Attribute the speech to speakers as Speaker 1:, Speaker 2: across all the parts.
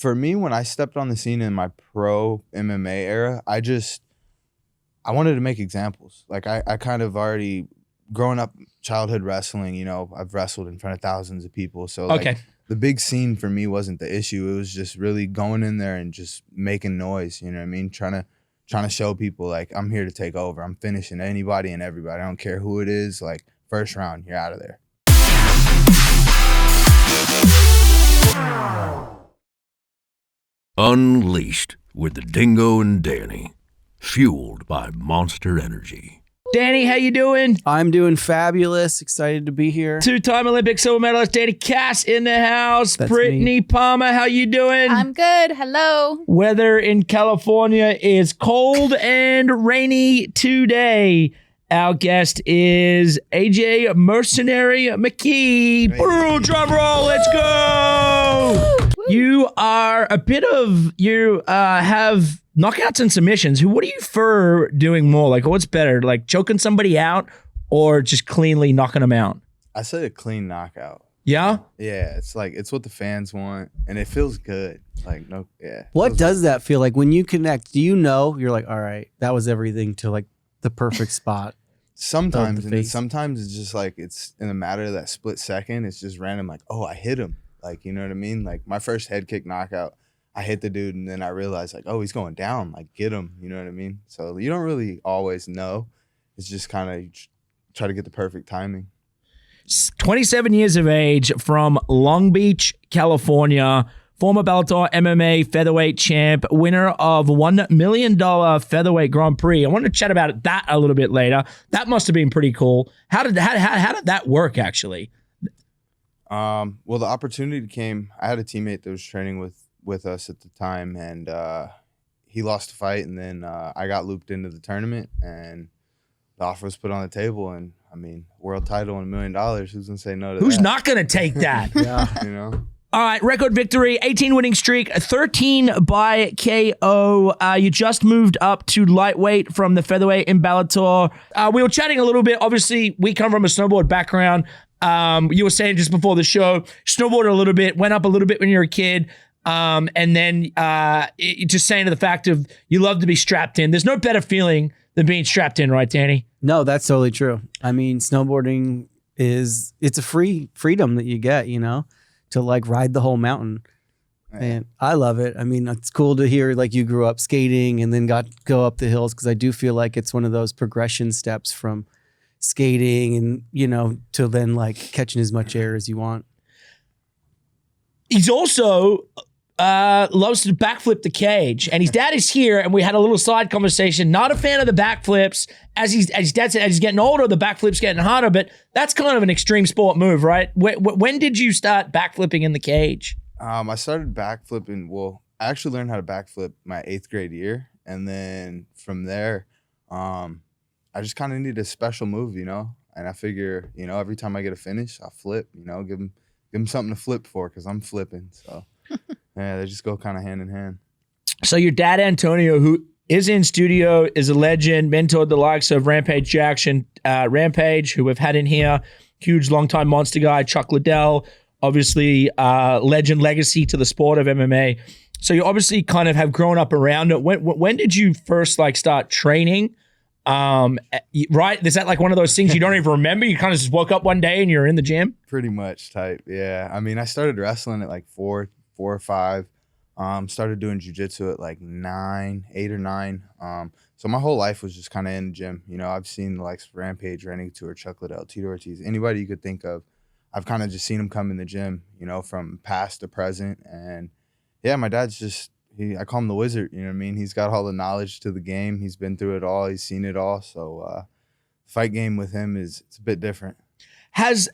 Speaker 1: For me, when I stepped on the scene in my pro MMA era, I wanted to make examples. Like I kind of already growing up childhood wrestling, you know, I've wrestled in front of thousands of people. So like the big scene for me wasn't the issue. It was just really going in there and just making noise, you know what I mean? Trying to show people like I'm here to take over. I'm finishing anybody and everybody. I don't care who it is. Like first round, you're out of there.
Speaker 2: Unleashed with the Dingo and Danny, fueled by Monster Energy.
Speaker 3: Danny, how you doing?
Speaker 4: I'm doing fabulous. Excited to be here.
Speaker 3: Two-time Olympic silver medalist Danny Cass in the house.
Speaker 4: That's
Speaker 3: Brittany
Speaker 4: me.
Speaker 3: Palmer, how you doing?
Speaker 5: I'm good. Hello.
Speaker 3: Weather in California is cold and rainy today. Our guest is AJ Mercenary McKee. Drum roll, let's go! You are you have knockouts and submissions. What do you prefer doing more? Like, what's better, like choking somebody out or just cleanly knocking them out?
Speaker 1: I said a clean knockout.
Speaker 3: Yeah?
Speaker 1: Yeah, it's what the fans want, and it feels good. Like, no, yeah.
Speaker 4: What does that feel like when you connect? Do you know you're like, all right, that was everything to like the perfect spot?
Speaker 1: Sometimes, and sometimes it's just like it's in a matter of that split second. It's just random, like, oh, I hit him. Like, you know what I mean? Like my first head kick knockout, I hit the dude, and then I realized like, oh, he's going down. Like, get him. You know what I mean? So you don't really always know. It's just kind of try to get the perfect timing.
Speaker 3: 27 years of age from Long Beach, California. Former Bellator MMA Featherweight champ, winner of $1 million Featherweight Grand Prix. I want to chat about that a little bit later. That must have been pretty cool. How did that work, actually?
Speaker 1: Well, the opportunity came. I had a teammate that was training with us at the time, and he lost a fight, and then I got looped into the tournament, and the offer was put on the table, and I mean, world title and $1 million. Who's gonna say no to that?
Speaker 3: Who's not gonna take that?
Speaker 4: Yeah,
Speaker 1: you know.
Speaker 3: All right, record victory, 18 winning streak, 13 by KO. You just moved up to lightweight from the featherweight in Bellator. We were chatting a little bit. Obviously, we come from a snowboard background. You were saying just before the show, snowboarded a little bit, went up a little bit when you were a kid. And then just saying to the fact of you love to be strapped in. There's no better feeling than being strapped in, right, Danny?
Speaker 4: No, that's totally true. I mean, snowboarding it's a freedom that you get, you know, to like ride the whole mountain. And I love it. I mean, it's cool to hear like you grew up skating and then go up the hills, because I do feel like it's one of those progression steps from skating and, you know, to then like catching as much air as you want.
Speaker 3: He's also loves to backflip the cage, and his dad is here, and we had a little side conversation. Not a fan of the backflips. As his dad said, as he's getting older, the backflip's getting harder, but that's kind of an extreme sport move, right? When did you start backflipping in the cage?
Speaker 1: I started backflipping. Well, I actually learned how to backflip my 8th grade year, and then from there, I just kind of needed a special move, you know. And I figure, you know, every time I get a finish, I'll flip. You know, give him something to flip for, because I'm flipping. So yeah, they just go kind of hand in hand.
Speaker 3: So your dad, Antonio, who is in studio, is a legend, mentored the likes of Rampage Jackson, Rampage, who we've had in here, huge longtime monster guy, Chuck Liddell, obviously legend legacy to the sport of MMA. So you obviously kind of have grown up around it. When did you first like start training? Right? Is that like one of those things you don't even remember? You kind of just woke up one day and you're in the gym?
Speaker 1: Pretty much type, yeah. I mean, I started wrestling at like 4 or 5. Started doing jiu-jitsu at like 8 or 9. So my whole life was just kind of in the gym. You know, I've seen the likes of Rampage, Randy Couture, Chuck Liddell, Tito Ortiz, anybody you could think of. I've kind of just seen them come in the gym, you know, from past to present. And yeah, my dad's just, I call him the wizard, you know what I mean? He's got all the knowledge to the game. He's been through it all. He's seen it all. So fight game with him it's a bit different.
Speaker 3: Has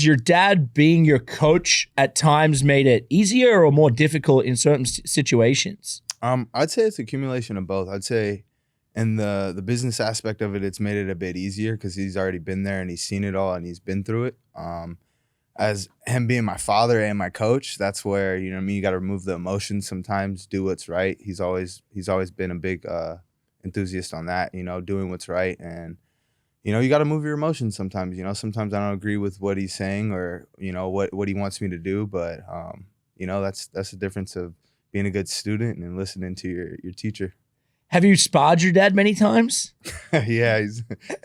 Speaker 3: your dad being your coach at times made it easier or more difficult in certain situations?
Speaker 1: I'd say it's accumulation of both. I'd say in the business aspect of it, it's made it a bit easier because he's already been there and he's seen it all and he's been through it. As him being my father and my coach, that's where, you know what I mean, you got to remove the emotions sometimes, do what's right. He's always been a big enthusiast on that, you know, doing what's right. And you know, you got to move your emotions sometimes. You know, sometimes I don't agree with what he's saying or, you know, what he wants me to do. But, You know, that's the difference of being a good student and listening to your teacher.
Speaker 3: Have you sparred your dad many times?
Speaker 1: Yeah, he's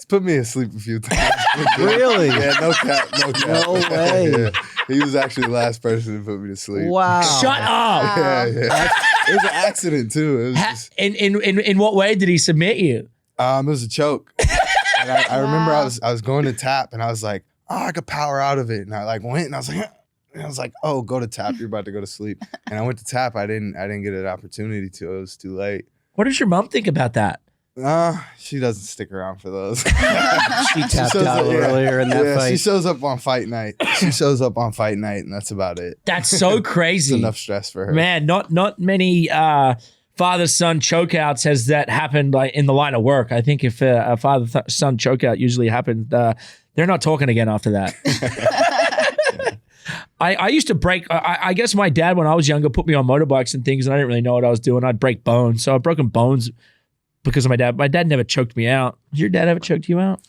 Speaker 1: put me asleep a few times.
Speaker 4: Really?
Speaker 1: Yeah, no cap.
Speaker 4: No way.
Speaker 1: Yeah. He was actually the last person to put me to sleep.
Speaker 4: Wow.
Speaker 3: Shut up.
Speaker 1: Yeah. It was an accident too. It was just,
Speaker 3: In what way did he submit you?
Speaker 1: it was a choke. And I remember I was going to tap and I was like, oh, I could power out of it. And I like went and I was like, oh, go to tap. You're about to go to sleep. And I went to tap. I didn't get an opportunity to. It was too late.
Speaker 3: What does your mom think about that?
Speaker 1: She doesn't stick around for those.
Speaker 4: She tapped out earlier in that fight.
Speaker 1: She shows up on fight night. And that's about it.
Speaker 3: That's so crazy.
Speaker 1: It's enough stress for her.
Speaker 3: Man, not many father-son chokeouts has that happened like in the line of work. I think if a father-son chokeout usually happened, they're not talking again after that. I used to break, I guess my dad, when I was younger, put me on motorbikes and things, and I didn't really know what I was doing. I'd break bones. So I've broken bones because of my dad. My dad never choked me out. Did your dad ever choked you out?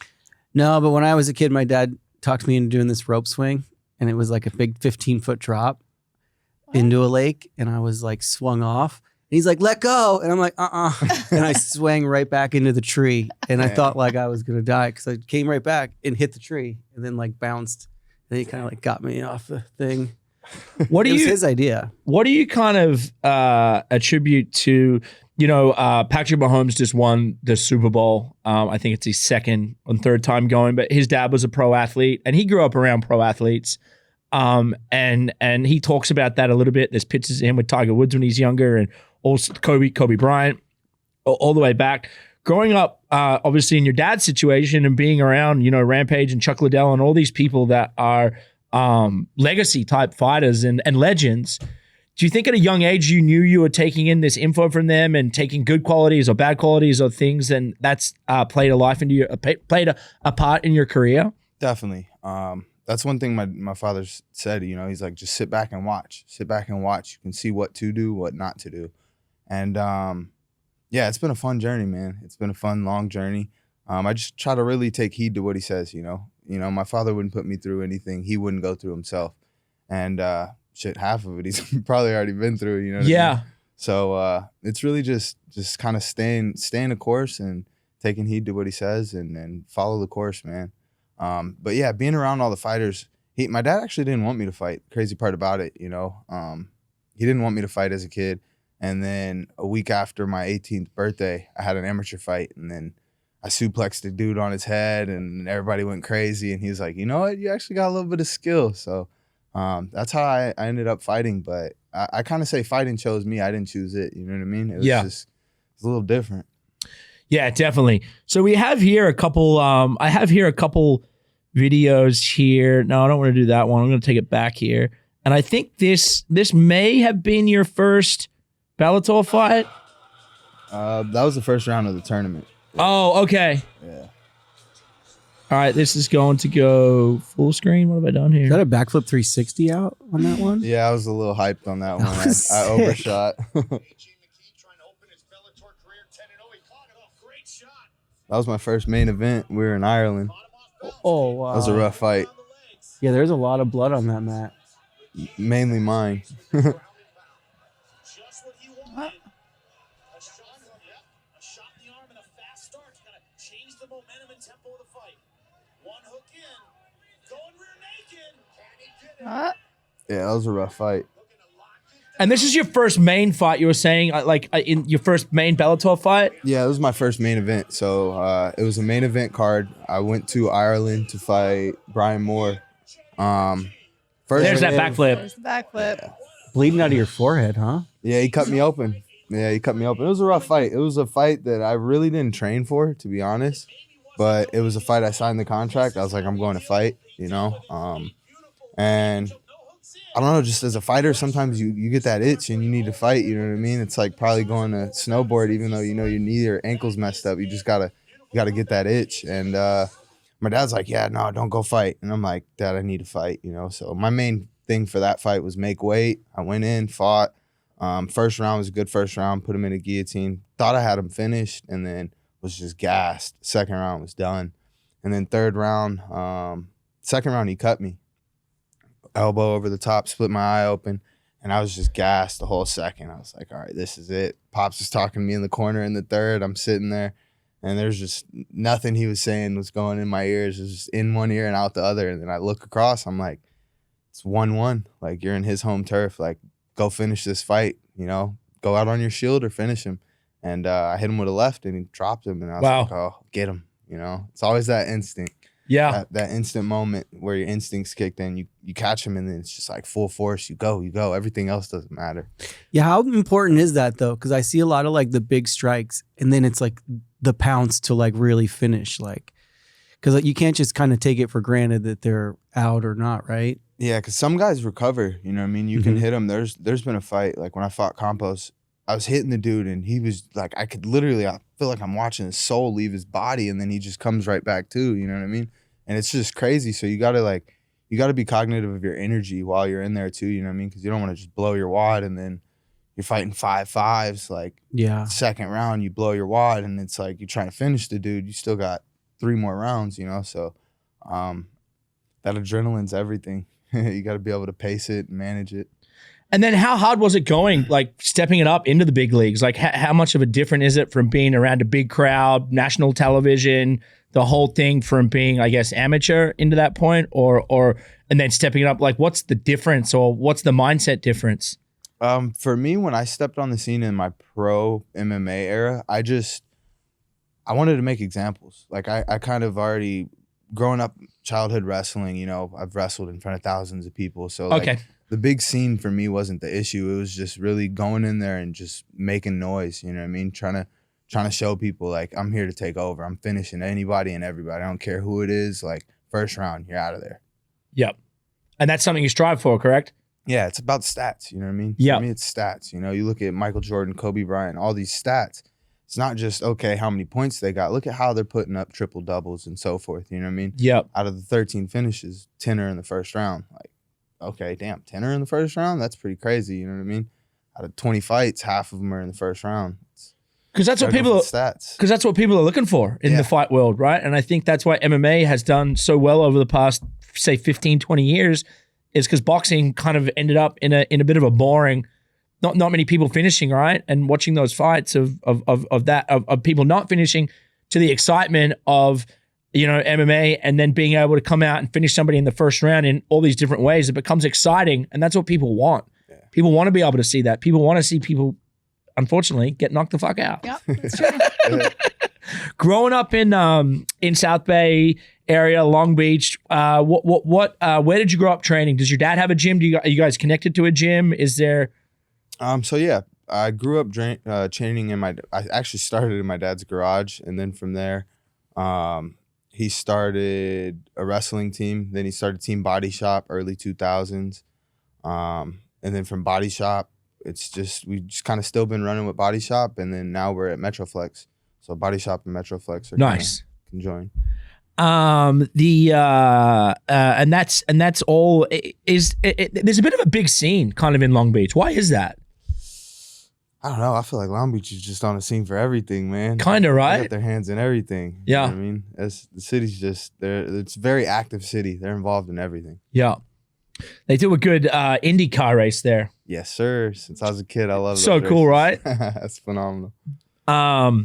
Speaker 4: No, but when I was a kid, my dad talked me into doing this rope swing, and it was like a big 15-foot drop into a lake, and I was like swung off. And he's like, let go. And I'm like, and I swang right back into the tree. And I thought like I was going to die because I came right back and hit the tree and then like bounced. And he kind of like got me off the thing.
Speaker 3: What do
Speaker 4: It was
Speaker 3: you
Speaker 4: his idea.
Speaker 3: What do you kind of attribute to, Patrick Mahomes just won the Super Bowl. I think it's his second and third time going, but his dad was a pro athlete and he grew up around pro athletes. And he talks about that a little bit. There's pictures of him with Tiger Woods when he's younger and also Kobe Bryant, all the way back. Growing up, obviously in your dad's situation and being around, Rampage and Chuck Liddell and all these people that are legacy type fighters and legends. Do you think at a young age you knew you were taking in this info from them and taking good qualities or bad qualities or things, and that's played a part in your career?
Speaker 1: Definitely. That's one thing my father said. He's like, just sit back and watch. Sit back and watch. You can see what to do, what not to do, and yeah, it's been a fun journey, man. It's been a fun, long journey. I just try to really take heed to what he says. My father wouldn't put me through anything he wouldn't go through himself, and half of it he's probably already been through. You know what I mean? So it's really just kind of staying the course and taking heed to what he says and follow the course, man. But yeah, being around all the fighters, my dad actually didn't want me to fight. Crazy part about it, he didn't want me to fight as a kid. And then a week after my 18th birthday, I had an amateur fight, and then I suplexed a dude on his head, and everybody went crazy. And he was like, you know what? You actually got a little bit of skill. So that's how I ended up fighting. But I kind of say fighting chose me. I didn't choose it. You know what I mean? It was just it's a little different.
Speaker 3: Yeah, definitely. So we have here a couple. I have here a couple videos here. No, I don't want to do that one. I'm going to take it back here. And I think this may have been your first Bellator fight.
Speaker 1: That was the first round of the tournament.
Speaker 3: Oh, okay.
Speaker 1: Yeah.
Speaker 3: All right, this is going to go full screen. What have I done here?
Speaker 4: Is that a backflip 360 out on that one?
Speaker 1: Yeah, I was a little hyped on that one.
Speaker 4: was
Speaker 1: I overshot. That was my first main event. We were in Ireland.
Speaker 4: Oh, wow.
Speaker 1: That was a rough fight.
Speaker 4: Yeah, there's a lot of blood on that mat.
Speaker 1: Mainly mine. Yeah, that was a rough fight.
Speaker 3: And this is your first main fight, you were saying, in your first main Bellator fight?
Speaker 1: Yeah, it was my first main event. So it was a main event card. I went to Ireland to fight Brian Moore.
Speaker 3: There's that backflip.
Speaker 5: There's the backflip.
Speaker 1: Yeah.
Speaker 4: Bleeding out of your forehead, huh?
Speaker 1: Yeah, he cut me open. It was a rough fight. It was a fight that I really didn't train for, to be honest. But it was a fight I signed the contract. I was like, I'm going to fight, And I don't know, just as a fighter, sometimes you get that itch and you need to fight, you know what I mean? It's like probably going to snowboard, even though your knee or ankle's messed up. You just gotta get that itch. And my dad's like, yeah, no, don't go fight. And I'm like, Dad, I need to fight, So my main thing for that fight was make weight. I went in, fought. First round was a good first round, put him in a guillotine. Thought I had him finished and then was just gassed. Second round was done. And then third round, second round he cut me. Elbow over the top, split my eye open. And I was just gassed the whole second. I was like, all right, this is it. Pops was talking to me in the corner in the third. I'm sitting there, and there's just nothing he was saying was going in my ears. It was just in one ear and out the other. And then I look across. I'm like, it's 1-1. Like, you're in his home turf. Like, go finish this fight. You know, go out on your shield or finish him. And I hit him with a left, and he dropped him. And I was like, oh, get him. You know, it's always that instinct.
Speaker 3: Yeah.
Speaker 1: That instant moment where your instincts kicked in, you catch him, and then it's just like full force. You go. Everything else doesn't matter.
Speaker 4: Yeah, how important is that though? Because I see a lot of like the big strikes, and then it's like the pounce to like really finish, like, because like, you can't just kind of take it for granted that they're out or not, right?
Speaker 1: Yeah, because some guys recover. You know what I mean? You can hit them. There's been a fight, like when I fought Campos, I was hitting the dude, and he was like, I feel like I'm watching his soul leave his body, and then he just comes right back too. You know what I mean? And it's just crazy. So you gotta be cognitive of your energy while you're in there too. You know what I mean? Because you don't want to just blow your wad, and then you're fighting 5-5s. Like, second round, you blow your wad, and it's like you're trying to finish the dude. You still got 3 more rounds. You know, so that adrenaline's everything. You got to be able to pace it and manage it.
Speaker 3: And then how hard was it going, like stepping it up into the big leagues? Like how much of a difference is it from being around a big crowd, national television, the whole thing from being, I guess, amateur into that point and then stepping it up? Like, what's the difference, or what's the mindset difference?
Speaker 1: For me, when I stepped on the scene in my pro MMA era, I wanted to make examples. Like I kind of already growing up childhood wrestling, you know, I've wrestled in front of thousands of people. So like, the big scene for me wasn't the issue. It was just really going in there and just making noise. You know what I mean? Trying to show people like, I'm here to take over. I'm finishing anybody and everybody. I don't care who it is. Like, first round, you're out of there.
Speaker 3: Yep. And that's something you strive for, correct?
Speaker 1: Yeah, it's about stats. You know what I mean?
Speaker 3: Yeah.
Speaker 1: For me, it's stats. You know, you look at Michael Jordan, Kobe Bryant, all these stats. It's not just, okay, how many points they got. Look at how they're putting up triple doubles and so forth. You know what I mean?
Speaker 3: Yep.
Speaker 1: Out of the 13 finishes, 10 are in the first round. Like, okay, damn, 10 are in the first round? That's pretty crazy. You know what I mean? Out of 20 fights, half of them are in the first round.
Speaker 3: Because that's what people are looking for in the fight world, right? And I think that's why MMA has done so well over the past, say, 15, 20 years, is because boxing kind of ended up in a bit of a boring, not many people finishing, right? And watching those fights of people not finishing, to the excitement of, you know, MMA, and then being able to come out and finish somebody in the first round in all these different ways. It becomes exciting, and that's what people want. Yeah. People want to be able to see that. People want to see people, unfortunately, get knocked the fuck out.
Speaker 5: Yep, that's true.
Speaker 3: Growing up in South Bay area, Long Beach, where did you grow up training? Does your dad have a gym? Are you guys connected to a gym? Is there?
Speaker 1: So yeah, I grew up training I actually started in my dad's garage, and then from there, he started a wrestling team. Then he started Team Body Shop, early 2000s. And then from Body Shop, we just kind of still been running with Body Shop. And then now we're at Metroflex. So Body Shop and Metroflex are
Speaker 3: nice.
Speaker 1: Can join.
Speaker 3: And that's all. There's a bit of a big scene kind of in Long Beach. Why is that?
Speaker 1: I don't know. I feel like Long Beach is just on a scene for everything, man.
Speaker 3: Kind of, right?
Speaker 1: They got their hands in everything.
Speaker 3: Yeah.
Speaker 1: You know what I mean? The city's just there. It's a very active city. They're involved in everything.
Speaker 3: Yeah. They do a good IndyCar race there.
Speaker 1: Yes, sir. Since I was a kid, I love
Speaker 3: so cool, right?
Speaker 1: That's phenomenal.
Speaker 3: All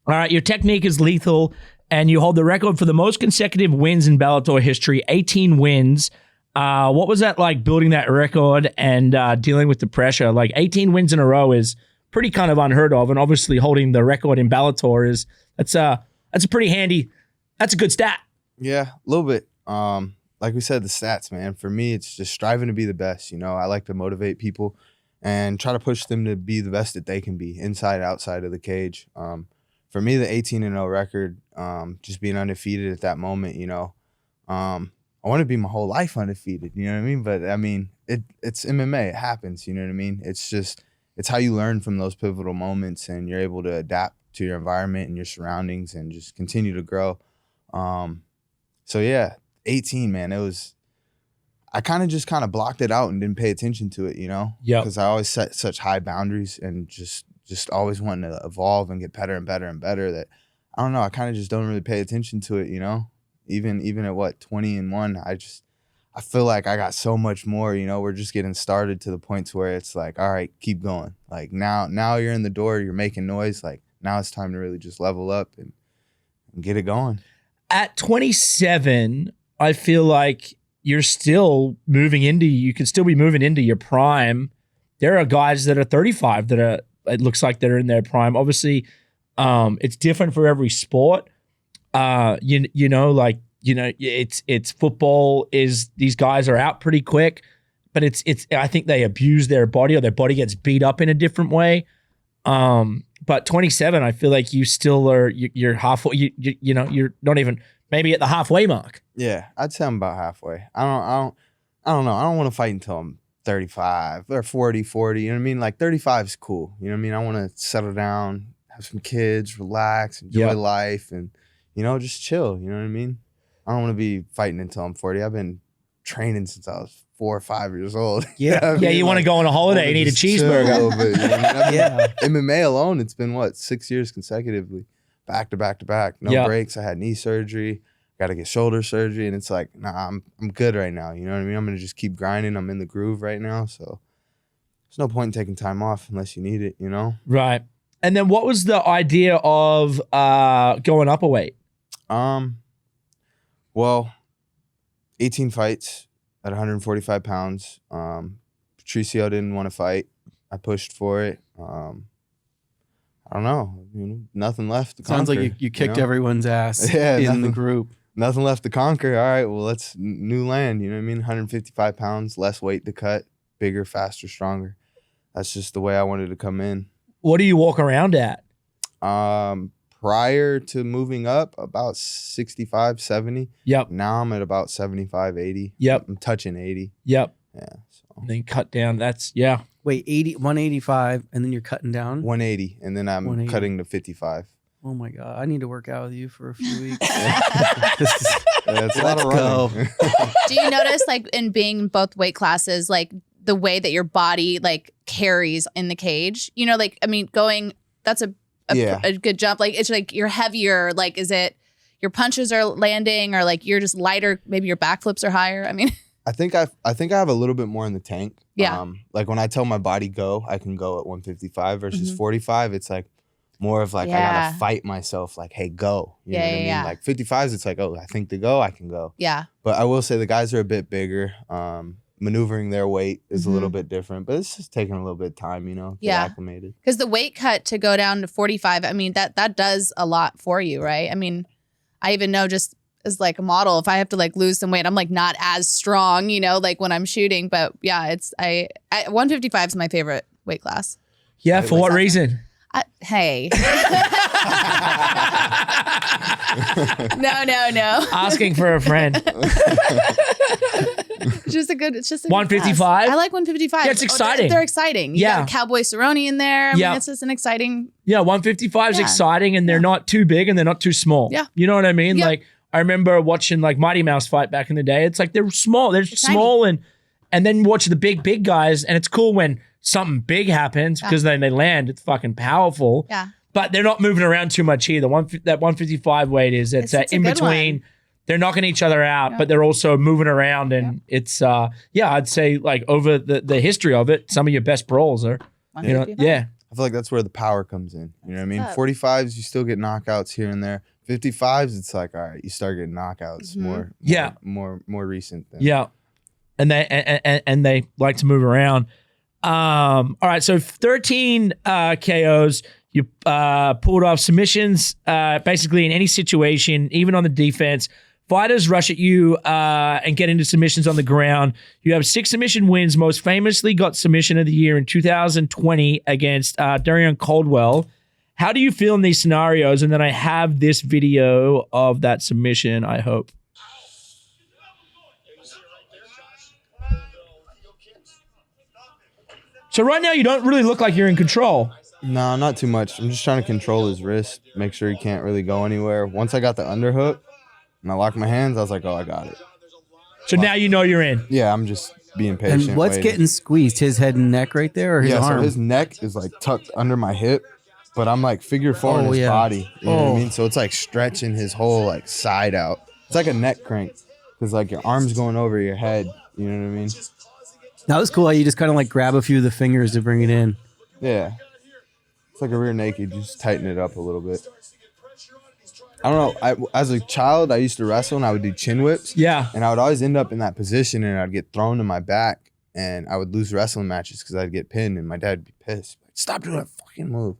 Speaker 3: right. Your technique is lethal, and you hold the record for the most consecutive wins in Bellator history, 18 wins. What was that like, building that record and dealing with the pressure? Like 18 wins in a row is pretty kind of unheard of, and obviously holding the record in Bellator that's a pretty handy. That's a good stat.
Speaker 1: Yeah, a little bit. Like we said, the stats, man. For me, it's just striving to be the best. You know, I like to motivate people and try to push them to be the best that they can be, inside, outside of the cage. For me, the 18-0 record, just being undefeated at that moment, you know, I want to be my whole life undefeated, you know what I mean? But I mean, it's MMA, it happens, you know what I mean? It's how you learn from those pivotal moments, and you're able to adapt to your environment and your surroundings and just continue to grow. So yeah, 18, man, I kind of blocked it out and didn't pay attention to it, you know?
Speaker 3: Yeah.
Speaker 1: Because I always set such high boundaries and just always wanting to evolve and get better and better and better, that I don't know, I kind of just don't really pay attention to it, you know? Even at 20-1, I I feel like I got so much more, you know, we're just getting started to the point to where it's like, all right, keep going. Like now you're in the door, you're making noise. Like now it's time to really just level up and get it going.
Speaker 3: At 27, I feel like you're still you could still be moving into your prime. There are guys that are 35 it looks like they're in their prime. Obviously, it's different for every sport. It's football is these guys are out pretty quick, but it's I think they abuse their body or their body gets beat up in a different way. But 27, I feel like you still are, you're halfway, you're not even maybe at the halfway mark.
Speaker 1: Yeah, I'd say I'm about halfway. I don't know. I don't want to fight until I'm 35 or 40, you know what I mean? Like 35 is cool. You know what I mean? I want to settle down, have some kids, relax, enjoy life, and, you know, just chill. You know what I mean? I don't want to be fighting until I'm 40. I've been training since I was 4 or 5 years old.
Speaker 3: Yeah. You want to go on a holiday and eat a cheeseburger.
Speaker 1: A little bit, you know what I mean? MMA alone, it's been 6 years consecutively, back to back to back. No breaks. I had knee surgery. Got to get shoulder surgery, and it's like, nah, I'm good right now. You know what I mean? I'm gonna just keep grinding. I'm in the groove right now, so there's no point in taking time off unless you need it. You know?
Speaker 3: Right. And then, what was the idea of going up a weight?
Speaker 1: Well, 18 fights at 145 pounds. Patricio didn't want to fight. I pushed for it. I don't know. Nothing left to conquer.
Speaker 4: Sounds like you kicked everyone's ass in the group.
Speaker 1: Nothing left to conquer. All right, well, let's new land. You know what I mean? 155 pounds, less weight to cut, bigger, faster, stronger. That's just the way I wanted to come in.
Speaker 3: What do you walk around at?
Speaker 1: Prior to moving up, about 65, 70.
Speaker 3: Yep.
Speaker 1: Now I'm at about 75, 80.
Speaker 3: Yep.
Speaker 1: I'm touching 80.
Speaker 3: Yep.
Speaker 1: Yeah. So.
Speaker 3: And then cut down.
Speaker 4: Wait, 185, and then you're cutting down?
Speaker 1: 180, and then I'm cutting to 55.
Speaker 4: Oh my God, I need to work out with you for a few weeks.
Speaker 1: It's a lot of running.
Speaker 5: Do you notice, like, in being both weight classes, like the way that your body like carries in the cage? You know, like, I mean, that's a good jump. Like, it's like you're heavier. Like, is it your punches are landing, or like you're just lighter? Maybe your backflips are higher. I mean,
Speaker 1: I think I have a little bit more in the tank.
Speaker 5: Yeah.
Speaker 1: Like when I tell my body go, I can go at 155 versus 45. It's like more of like I gotta fight myself. Like, hey, go. You know what I mean? Like 55s, it's like, oh, I think to go, I can go.
Speaker 5: Yeah.
Speaker 1: But I will say the guys are a bit bigger. Maneuvering their weight is a little bit different, but it's just taking a little bit of time, you know, to get acclimated.
Speaker 5: Because the weight cut to go down to 45, I mean, that does a lot for you, right? I mean, I even know just as like a model, if I have to like lose some weight, I'm like not as strong, you know, like when I'm shooting. But yeah, 155 is my favorite weight class.
Speaker 3: Yeah, for what reason?
Speaker 5: Hey. No.
Speaker 3: Asking for a friend.
Speaker 5: It's just a good
Speaker 3: 155?
Speaker 5: I like 155.
Speaker 3: Yeah, it's exciting.
Speaker 5: They're exciting. You got Cowboy Cerrone in there. I mean, it's just an exciting.
Speaker 3: Yeah, 155 is exciting, and they're not too big and they're not too small.
Speaker 5: Yeah.
Speaker 3: You know what I mean?
Speaker 5: Yeah.
Speaker 3: Like, I remember watching like Mighty Mouse fight back in the day. It's like they're small. They're small, and then watch the big guys, and it's cool when something big happens because then they land. It's fucking powerful.
Speaker 5: Yeah.
Speaker 3: But they're not moving around too much either. That 155 weight is it's in between.
Speaker 5: One.
Speaker 3: They're knocking each other out, but they're also moving around, and it's I'd say like over the history of it, some of your best brawls are, you know,
Speaker 1: I feel like that's where the power comes in. You know what I mean? 45s, you still get knockouts here and there. 55s, it's like, all right, you start getting knockouts more recent.
Speaker 3: And they like to move around. All right, so 13 KOs. You pulled off submissions, basically in any situation, even on the defense. Fighters rush at you and get into submissions on the ground. You have 6 submission wins. Most famously got submission of the year in 2020 against Darian Caldwell. How do you feel in these scenarios? And then I have this video of that submission, I hope. So right now you don't really look like you're in control.
Speaker 1: No, not too much. I'm just trying to control his wrist, make sure he can't really go anywhere. Once I got the underhook and I locked my hands, I was like, oh, I got it.
Speaker 3: So now you know you're in.
Speaker 1: Yeah, I'm just being patient.
Speaker 4: And what's getting squeezed? His head and neck right there, or his arm?
Speaker 1: So his neck is like tucked under my hip, but I'm like figure 4 in his body. You know what I mean? So it's like stretching his whole like side out. It's like a neck crank. because like your arm's going over your head. You know what I mean?
Speaker 4: That was cool. How you just kind of like grab a few of the fingers to bring it in.
Speaker 1: Yeah. It's like a rear naked. You just tighten it up a little bit. I don't know. As a child, I used to wrestle and I would do chin whips.
Speaker 3: Yeah.
Speaker 1: And I would always end up in that position and I'd get thrown to my back and I would lose wrestling matches because I'd get pinned and my dad would be pissed. Like, stop doing that fucking move.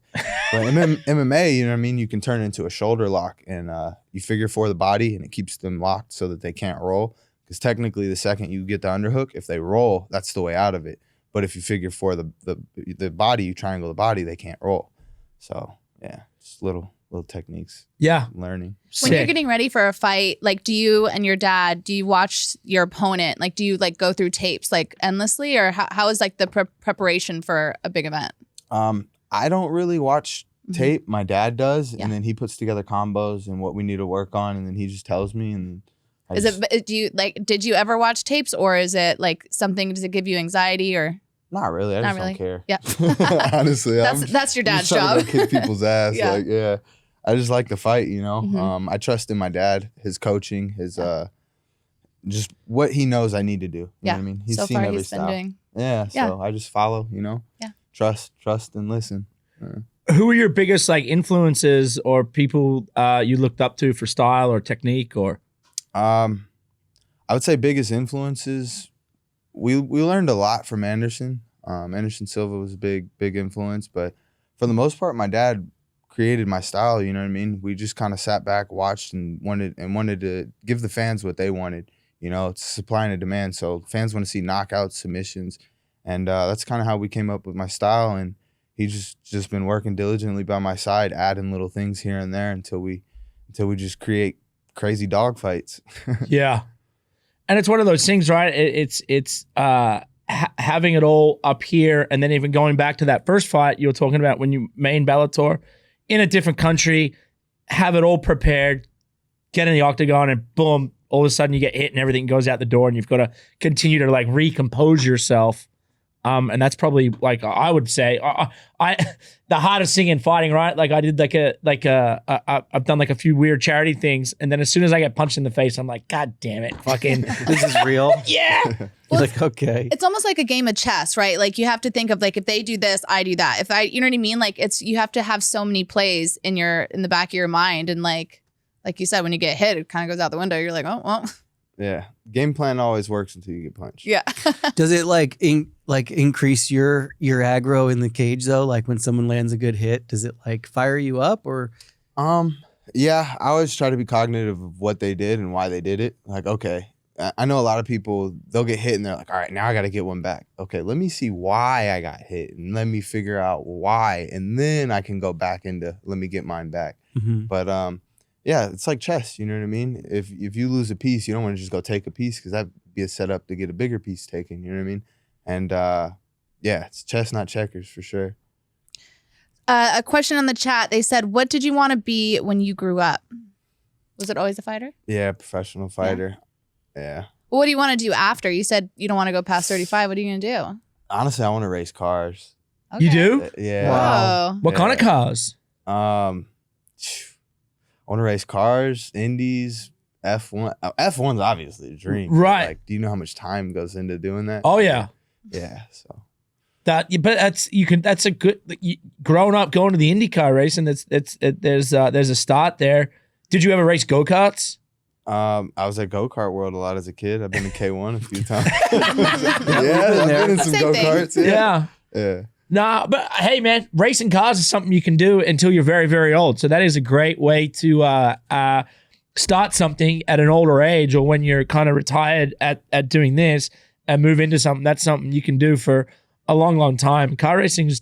Speaker 1: But in MMA, you know what I mean? You can turn it into a shoulder lock and you figure for the body and it keeps them locked so that they can't roll. Because technically, the second you get the underhook, if they roll, that's the way out of it. But if you figure for the body, you triangle the body, they can't roll. So, yeah, just little techniques.
Speaker 3: Yeah.
Speaker 1: Learning.
Speaker 5: When you're getting ready for a fight, like, do you and your dad, do you watch your opponent? Like, do you like go through tapes like endlessly, or how is like the preparation for a big event?
Speaker 1: I don't really watch tape. My dad does,
Speaker 5: Yeah.
Speaker 1: and then he puts together combos and what we need to work on, and then he just tells me. And
Speaker 5: did you ever watch tapes, or is it like something, does it give you anxiety or?
Speaker 1: Not really. I
Speaker 5: Not
Speaker 1: just
Speaker 5: really.
Speaker 1: don't care.
Speaker 5: Yeah.
Speaker 1: Honestly,
Speaker 5: That's your dad's
Speaker 1: I'm just trying
Speaker 5: job.
Speaker 1: to go kick people's ass.
Speaker 5: Yeah.
Speaker 1: Like, yeah. I just like to fight, you know.
Speaker 5: Mhm.
Speaker 1: I trust in my dad, his coaching, his just what he knows I need to do. You know what I mean? He's
Speaker 5: so
Speaker 1: seen
Speaker 5: far
Speaker 1: every
Speaker 5: he's been
Speaker 1: style.
Speaker 5: doing.
Speaker 1: Yeah, so I just follow, you know.
Speaker 5: Yeah.
Speaker 1: Trust and listen.
Speaker 3: Who are your biggest like influences or people you looked up to for style or technique or?
Speaker 1: I would say biggest influences. We learned a lot from Anderson. Anderson Silva was a big influence, but for the most part, my dad created my style. You know what I mean? We just kind of sat back, watched, and wanted to give the fans what they wanted. You know, it's supply and a demand. So fans want to see knockouts, submissions, and that's kind of how we came up with my style. And he's just been working diligently by my side, adding little things here and there until we just create crazy dog fights.
Speaker 3: Yeah. And it's one of those things, right? It's having it all up here, and then even going back to that first fight you were talking about when you main Bellator in a different country, have it all prepared, get in the octagon, and boom, all of a sudden you get hit and everything goes out the door, and you've got to continue to like recompose yourself. And that's probably like I would say the hardest thing in fighting, right? Like I did I've done like a few weird charity things, and then as soon as I get punched in the face, I'm like, God damn it, fucking
Speaker 4: This is real.
Speaker 3: yeah.
Speaker 4: You're like, okay.
Speaker 5: It's almost like a game of chess, right? Like you have to think of like, if they do this, I do that. If I, you know what I mean? Like you have to have so many plays in the back of your mind. And like you said, when you get hit, it kind of goes out the window. You're like, oh, well.
Speaker 1: Yeah, game plan always works until you get punched.
Speaker 5: Yeah.
Speaker 4: Does it like increase your aggro in the cage though? Like when someone lands a good hit, does it like fire you up or?
Speaker 1: Yeah, I always try to be cognitive of what they did and why they did it. Like, okay, I know a lot of people, they'll get hit and they're like, all right, now I got to get one back. Okay, let me see why I got hit and let me figure out why. And then I can go back into, let me get mine back.
Speaker 4: Mm-hmm.
Speaker 1: But yeah, it's like chess, you know what I mean? If you lose a piece, you don't want to just go take a piece because that'd be a setup to get a bigger piece taken, you know what I mean? And yeah, it's chess, not checkers for sure.
Speaker 5: A question on the chat. They said, what did you want to be when you grew up? Was it always a fighter?
Speaker 1: Yeah, professional fighter. Yeah.
Speaker 5: Well, what do you want to do after? You said you don't want to go past 35. What are you going to do?
Speaker 1: Honestly, I want to race cars.
Speaker 5: Okay.
Speaker 3: You do?
Speaker 1: Yeah.
Speaker 4: Wow.
Speaker 5: Whoa.
Speaker 3: What kind of cars?
Speaker 1: I want to race cars, Indies, F1. F1's obviously a dream.
Speaker 3: Right.
Speaker 1: Like, do you know how much time goes into doing that?
Speaker 3: Oh yeah.
Speaker 1: Yeah. So.
Speaker 3: But that's a good growing up going to the IndyCar racing. There's a start there. Did you ever race go-karts?
Speaker 1: I was at Go-Kart World a lot as a kid. I've been to K1 a few times. Yeah, I've been in some
Speaker 5: Same thing.
Speaker 1: go-karts.
Speaker 3: Yeah.
Speaker 1: Yeah.
Speaker 3: Nah, but hey, man, racing cars is something you can do until you're very, very old. So that is a great way to start something at an older age, or when you're kind of retired at doing this and move into something. That's something you can do for a long, long time. Car racing is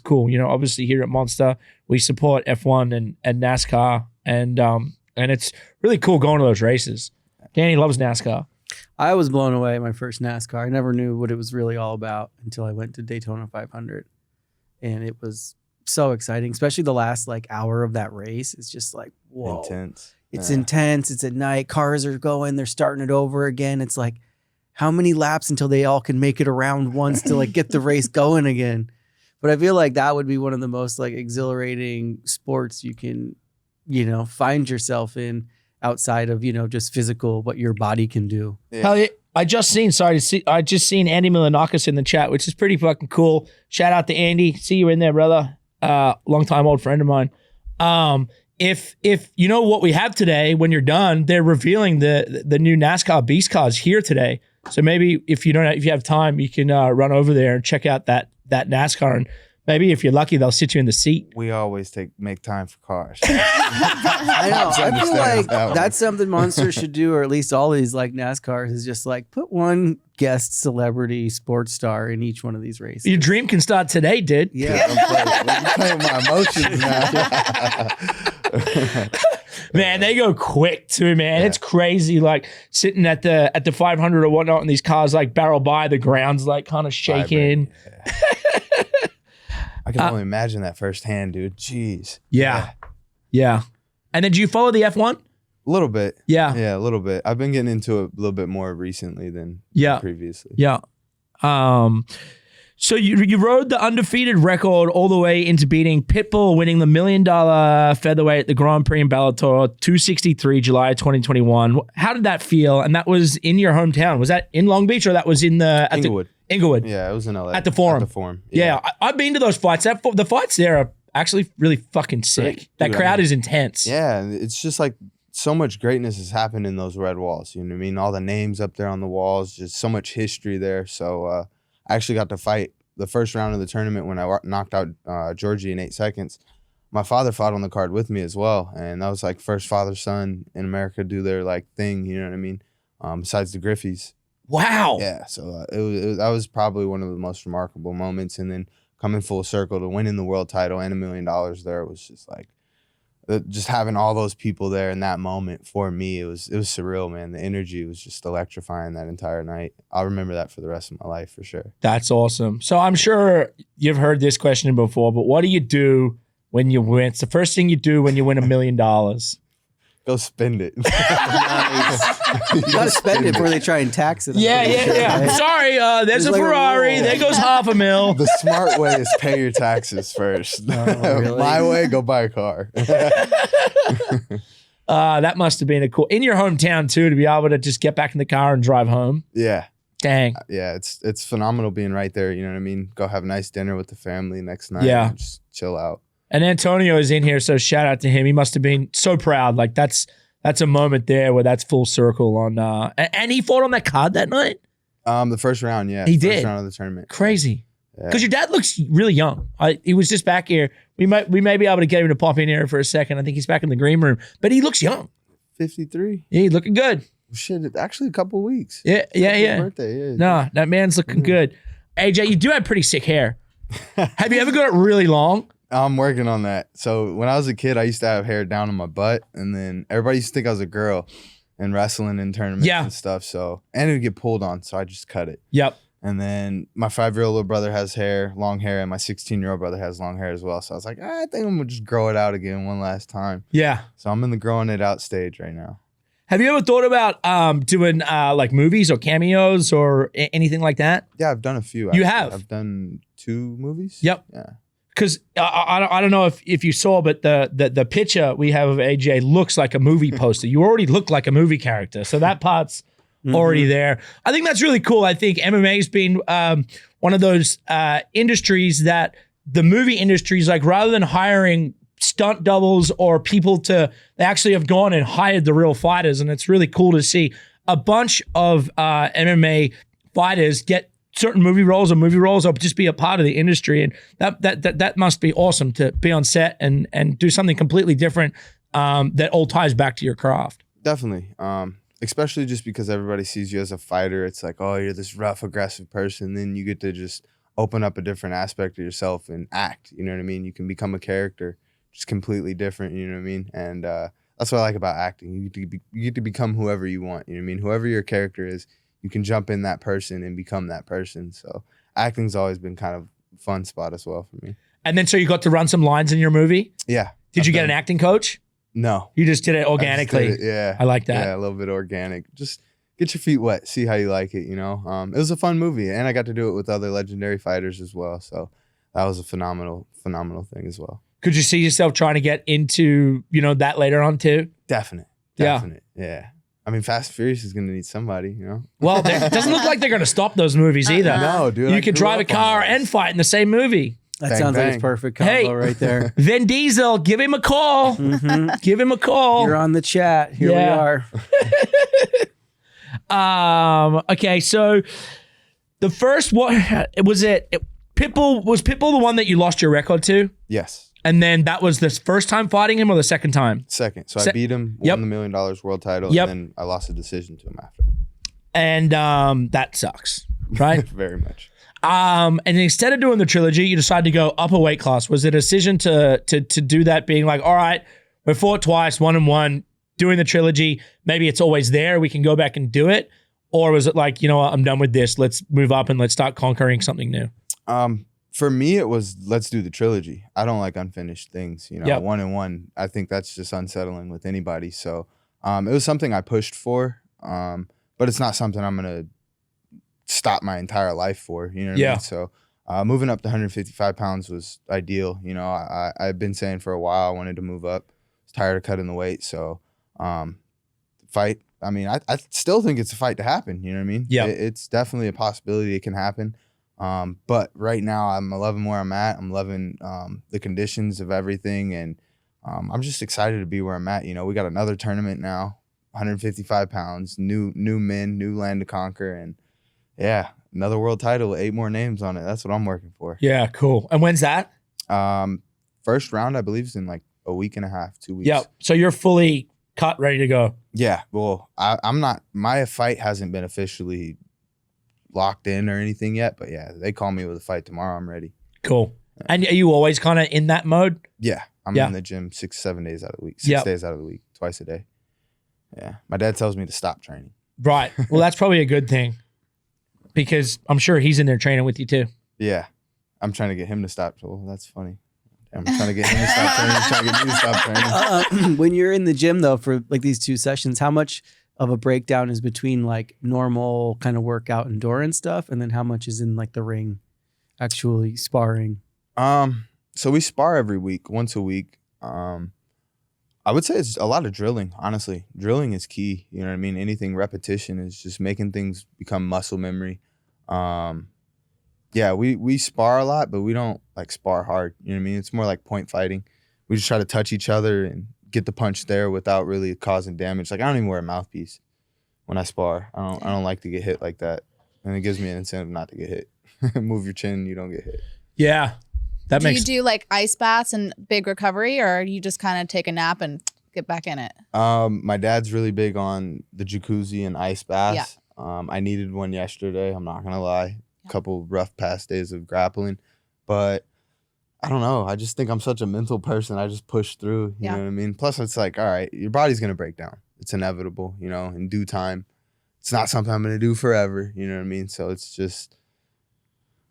Speaker 3: cool. You know, obviously here at Monster, we support F1 and NASCAR, and it's really cool going to those races. Danny loves NASCAR.
Speaker 4: I was blown away at my first NASCAR. I never knew what it was really all about until I went to Daytona 500. And it was so exciting, especially the last like hour of that race. It's just like, whoa.
Speaker 1: Intense.
Speaker 4: It's intense. It's at night. Cars are going. They're starting it over again. It's like, how many laps until they all can make it around once to like get the race going again? But I feel like that would be one of the most like exhilarating sports you can, you know, find yourself in outside of, just physical, what your body can do.
Speaker 1: Yeah.
Speaker 3: Hell yeah. I just seen Andy Milanakis in the chat, which is pretty fucking cool. Shout out to Andy. See you in there, brother. Longtime old friend of mine. If you know what we have today, when you're done, they're revealing the new NASCAR Beast cars here today. So maybe if you have time, you can run over there and check out that NASCAR, and maybe if you're lucky, they'll sit you in the seat.
Speaker 1: We always make time for cars.
Speaker 4: I know. I feel like
Speaker 1: that one.
Speaker 4: that's something Monster should do, or at least all these like NASCARs, is just like put one guest celebrity sports star in each one of these races.
Speaker 3: Your dream can start today, dude.
Speaker 4: Yeah.
Speaker 1: I'm playing my emotions now.
Speaker 3: Man, they go quick too, man.
Speaker 1: Yeah.
Speaker 3: It's crazy. Like sitting at the 500 or whatnot, and these cars like barrel by, the ground's like kind of shaking.
Speaker 1: Yeah. I can only imagine that firsthand, dude. Jeez.
Speaker 3: Yeah. And then do you follow the F1?
Speaker 1: A little bit.
Speaker 3: Yeah.
Speaker 1: Yeah, a little bit. I've been getting into it a little bit more recently than previously.
Speaker 3: Yeah. So you rode the undefeated record all the way into beating Pitbull, winning the $1 million featherweight at the Grand Prix in Bellator 263, July 2021. How did that feel? And that was in your hometown. Was that in Long Beach or that was in
Speaker 1: Inglewood?
Speaker 3: Inglewood.
Speaker 1: Yeah, it was in LA.
Speaker 3: At the Forum.
Speaker 1: At the Forum.
Speaker 3: Yeah, I've been to those fights. The fights there are actually really fucking sick.
Speaker 1: Great.
Speaker 3: That
Speaker 1: Dude,
Speaker 3: crowd is intense.
Speaker 1: Yeah, it's just like so much greatness has happened in those red walls. You know what I mean? All the names up there on the walls, just so much history there. So I actually got to fight the first round of the tournament when I knocked out Georgie in 8 seconds. My father fought on the card with me as well, and that was like first father-son in America do their like thing. You know what I mean? Besides the Griffeys.
Speaker 3: Wow.
Speaker 1: Yeah, so that was probably one of the most remarkable moments. And then coming full circle to winning the world title and $1 million there was just like, just having all those people there in that moment for me, it was surreal, man. The energy was just electrifying that entire night. I'll remember that for the rest of my life for sure.
Speaker 3: That's awesome. So I'm sure you've heard this question before, but what do you do when you win? It's the first thing you do when you win $1 million.
Speaker 1: Go spend it.
Speaker 4: You gotta spend it before they try and tax it.
Speaker 3: Yeah.
Speaker 4: Right?
Speaker 3: Sorry, there's
Speaker 4: There's
Speaker 3: a
Speaker 4: like a
Speaker 3: Ferrari.
Speaker 4: rule.
Speaker 3: There goes $500,000.
Speaker 1: The smart way is pay your taxes first.
Speaker 4: Really?
Speaker 1: My way, go buy a car.
Speaker 3: That must have been a cool in your hometown too, to be able to just get back in the car and drive home.
Speaker 1: Yeah.
Speaker 3: Dang.
Speaker 1: Yeah, it's phenomenal being right there. You know what I mean? Go have a nice dinner with the family next night.
Speaker 3: Yeah.
Speaker 1: And just chill out.
Speaker 3: And Antonio is in here, so shout out to him. He must have been so proud. Like that's a moment there where that's full circle on. And he fought on that card that night.
Speaker 1: The first round, yeah.
Speaker 3: He
Speaker 1: first
Speaker 3: did.
Speaker 1: round of the tournament.
Speaker 3: Crazy.
Speaker 1: Yeah.
Speaker 3: Because your dad looks really young. He was just back here. We may be able to get him to pop in here for a second. I think he's back in the green room, but he looks young.
Speaker 1: 53.
Speaker 3: Yeah, he's looking good.
Speaker 1: Shit, actually a couple weeks.
Speaker 3: Yeah.
Speaker 1: Birthday, yeah.
Speaker 3: No, that man's looking good. AJ, you do have pretty sick hair. Have you ever got it really long?
Speaker 1: I'm working on that. So when I was a kid, I used to have hair down on my butt, and then everybody used to think I was a girl in wrestling and tournaments and stuff. So and it would get pulled on, so I just cut it.
Speaker 3: Yep.
Speaker 1: And then my 5-year-old little brother has long hair, and my 16-year-old brother has long hair as well. So I was like, I think I'm gonna just grow it out again one last time.
Speaker 3: Yeah.
Speaker 1: So I'm in the growing it out stage right now.
Speaker 3: Have you ever thought about doing like movies or cameos or anything like that?
Speaker 1: Yeah, I've done a few.
Speaker 3: You
Speaker 1: actually.
Speaker 3: have?
Speaker 1: I've done 2 movies.
Speaker 3: Yep.
Speaker 1: Yeah.
Speaker 3: Because I don't know if you saw, but the picture we have of AJ looks like a movie poster. You already look like a movie character, so that part's already there. I think that's really cool. I think MMA's been one of those industries that the movie industry is like, rather than hiring stunt doubles or people they actually have gone and hired the real fighters, and it's really cool to see a bunch of MMA fighters get certain movie roles or just be a part of the industry. And that must be awesome to be on set and do something completely different that all ties back to your craft.
Speaker 1: Definitely. Especially just because everybody sees you as a fighter. It's like, oh, you're this rough, aggressive person. Then you get to just open up a different aspect of yourself and act. You know what I mean? You can become a character just completely different. You know what I mean? And that's what I like about acting. You get to become whoever you want. You know what I mean? Whoever your character is, you can jump in that person and become that person. So acting's always been kind of a fun spot as well for me.
Speaker 3: And then so you got to run some lines in your movie?
Speaker 1: Yeah.
Speaker 3: Did you get an acting coach?
Speaker 1: No.
Speaker 3: You just did it organically?
Speaker 1: I just did it, yeah.
Speaker 3: I like that.
Speaker 1: Yeah, a little bit organic. Just get your feet wet, see how you like it, you know? It was a fun movie, and I got to do it with other legendary fighters as well. So that was a phenomenal thing as well.
Speaker 3: Could you see yourself trying to get into, that later on too?
Speaker 1: Definite. Definite. Yeah. I mean, Fast and Furious is going to need somebody, you know?
Speaker 3: Well, it doesn't look like they're going to stop those movies either.
Speaker 1: No, dude.
Speaker 3: You
Speaker 1: I
Speaker 3: could
Speaker 1: grew
Speaker 3: drive a
Speaker 1: up on
Speaker 3: car
Speaker 1: those.
Speaker 3: and fight in the same movie.
Speaker 4: That
Speaker 1: Bang,
Speaker 4: sounds like
Speaker 1: bang.
Speaker 4: it's perfect combo
Speaker 3: Hey.
Speaker 4: right there.
Speaker 3: Vin Diesel, give him a call. Give him a call.
Speaker 4: You're on the chat. Here
Speaker 3: Yeah.
Speaker 4: we are.
Speaker 3: Okay, so the first one was Pitbull. Was Pitbull the one that you lost your record to?
Speaker 1: Yes.
Speaker 3: And then that was the first time fighting him or the second time?
Speaker 1: Second. So I beat him,
Speaker 3: Yep.
Speaker 1: won the $1 million world title,
Speaker 3: Yep.
Speaker 1: and then I lost a decision to him after.
Speaker 3: And that sucks, right?
Speaker 1: Very much.
Speaker 3: And instead of doing the trilogy, you decided to go up a weight class. Was it a decision to do that, being like, all right, we fought twice, 1-1, doing the trilogy, maybe it's always there, we can go back and do it? Or was it like, you know what, I'm done with this, let's move up and let's start conquering something new?
Speaker 1: For me, it was let's do the trilogy. I don't like unfinished things, you know.
Speaker 3: Yep.
Speaker 1: 1-1, I think that's just unsettling with anybody. So it was something I pushed for, but it's not something I'm gonna stop my entire life for. You know what I mean? So moving up to 155 pounds was ideal. You know, I've been saying for a while I wanted to move up. I was tired of cutting the weight, so fight. I mean, I still think it's a fight to happen. You know what I mean?
Speaker 3: Yeah.
Speaker 1: It's definitely a possibility it can happen. But right now I'm loving where I'm at. I'm loving the conditions of everything, and I'm just excited to be where I'm at. You know, we got another tournament now, 155 pounds, new men, new land to conquer, and yeah, another world title with 8 more names on it. That's what I'm working for.
Speaker 3: Yeah, cool. And when's that?
Speaker 1: First round, I believe, is in like a week and a half, 2 weeks.
Speaker 3: Yep. So you're fully cut, ready to go.
Speaker 1: Yeah. Well, I'm not. My fight hasn't been officially locked in or anything yet, but yeah, they call me with a fight tomorrow. I'm ready.
Speaker 3: Cool. And are you always kind of in that mode?
Speaker 1: Yeah, I'm
Speaker 3: Yeah.
Speaker 1: in the gym 6-7 days out of the week, 6
Speaker 3: Yep.
Speaker 1: days out of the week, twice a day. Yeah, my dad tells me to stop training.
Speaker 3: Right. Well, that's probably a good thing because I'm sure he's in there training with you too.
Speaker 1: Yeah, I'm trying to get him to stop. Well, that's funny. I'm trying to get him to stop training. He's trying to get me to stop training.
Speaker 4: When you're in the gym though, for like these 2 sessions, how much of a breakdown is between like normal kind of workout endurance stuff, and then how much is in like the ring, actually sparring?
Speaker 1: So we spar every week, once a week. I would say it's a lot of drilling, honestly. Drilling is key. You know what I mean? Anything repetition is just making things become muscle memory. Yeah, we spar a lot, but we don't like spar hard. You know what I mean? It's more like point fighting. We just try to touch each other and get the punch there without really causing damage. Like I don't even wear a mouthpiece when I spar. I don't like to get hit like that. And it gives me an incentive not to get hit. Move your chin, you don't get hit.
Speaker 3: Yeah. That
Speaker 5: Do
Speaker 3: makes
Speaker 5: you do like ice baths and big recovery, or you just kind of take a nap and get back in it?
Speaker 1: My dad's really big on the jacuzzi and ice baths.
Speaker 5: Yeah.
Speaker 1: I needed one yesterday. I'm not gonna lie. A couple rough past days of grappling, but I don't know. I just think I'm such a mental person. I just push through. You know what I mean? Plus, it's like, all right, your body's gonna break down. It's inevitable. You know, in due time. It's not something I'm gonna do forever. You know what I mean? So it's just,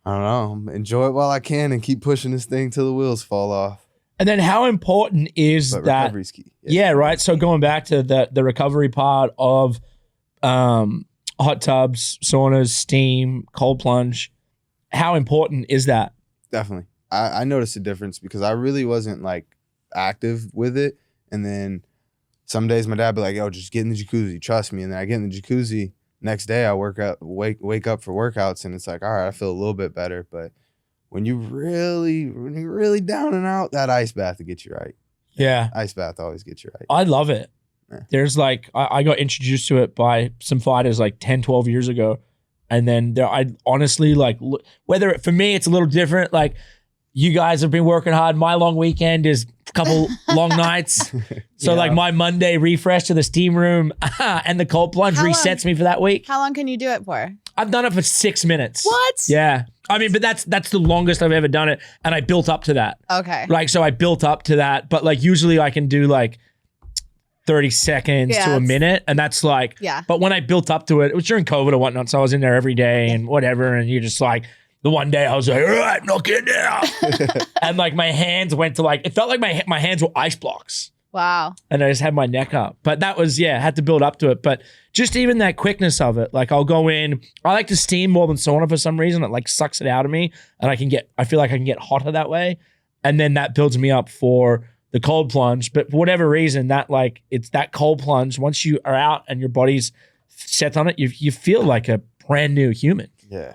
Speaker 1: I don't know. Enjoy it while I can and keep pushing this thing till the wheels fall off.
Speaker 3: And then how important is
Speaker 1: But
Speaker 3: that?
Speaker 1: recovery's key.
Speaker 3: Yeah, right. So going back to the recovery part of hot tubs, saunas, steam, cold plunge, how important is that?
Speaker 1: Definitely. I noticed a difference because I really wasn't like active with it. And then some days my dad would be like, yo, just get in the jacuzzi, trust me. And then I get in the jacuzzi, next day I wake up for workouts and it's like, all right, I feel a little bit better. But when you're really down and out, that ice bath will get you right.
Speaker 3: Yeah.
Speaker 1: Ice bath always gets you right.
Speaker 3: I love it.
Speaker 1: Yeah.
Speaker 3: There's like, I got introduced to it by some fighters like 10, 12 years ago. And then I honestly like, whether for me, it's a little different. Like you guys have been working hard. My long weekend is a couple long nights. So
Speaker 4: Yeah.
Speaker 3: like my Monday refresh to the steam room and the cold plunge
Speaker 5: How long-
Speaker 3: resets me for that week.
Speaker 5: How long can you do it for?
Speaker 3: I've done it for 6 minutes.
Speaker 5: What?
Speaker 3: Yeah. I mean, but that's the longest I've ever done it. And I built up to that.
Speaker 5: Okay.
Speaker 3: Like, so I built up to that, but like usually I can do like 30 seconds
Speaker 5: Yeah,
Speaker 3: to a
Speaker 5: it's-
Speaker 3: minute. And that's like,
Speaker 5: Yeah.
Speaker 3: but when I built up to it, it was during COVID or whatnot. So I was in there every day and whatever. And you're just like, the one day I was like, all right, knock it down. And like my hands went to like, it felt like my hands were ice blocks.
Speaker 5: Wow.
Speaker 3: And I just had my neck up. But that was, I had to build up to it. But just even that quickness of it, like I'll go in, I like to steam more than sauna for some reason. It like sucks it out of me. And I feel like I can get hotter that way. And then that builds me up for the cold plunge. But for whatever reason, that like it's that cold plunge. Once you are out and your body's set on it, you feel like a brand new human.
Speaker 1: Yeah.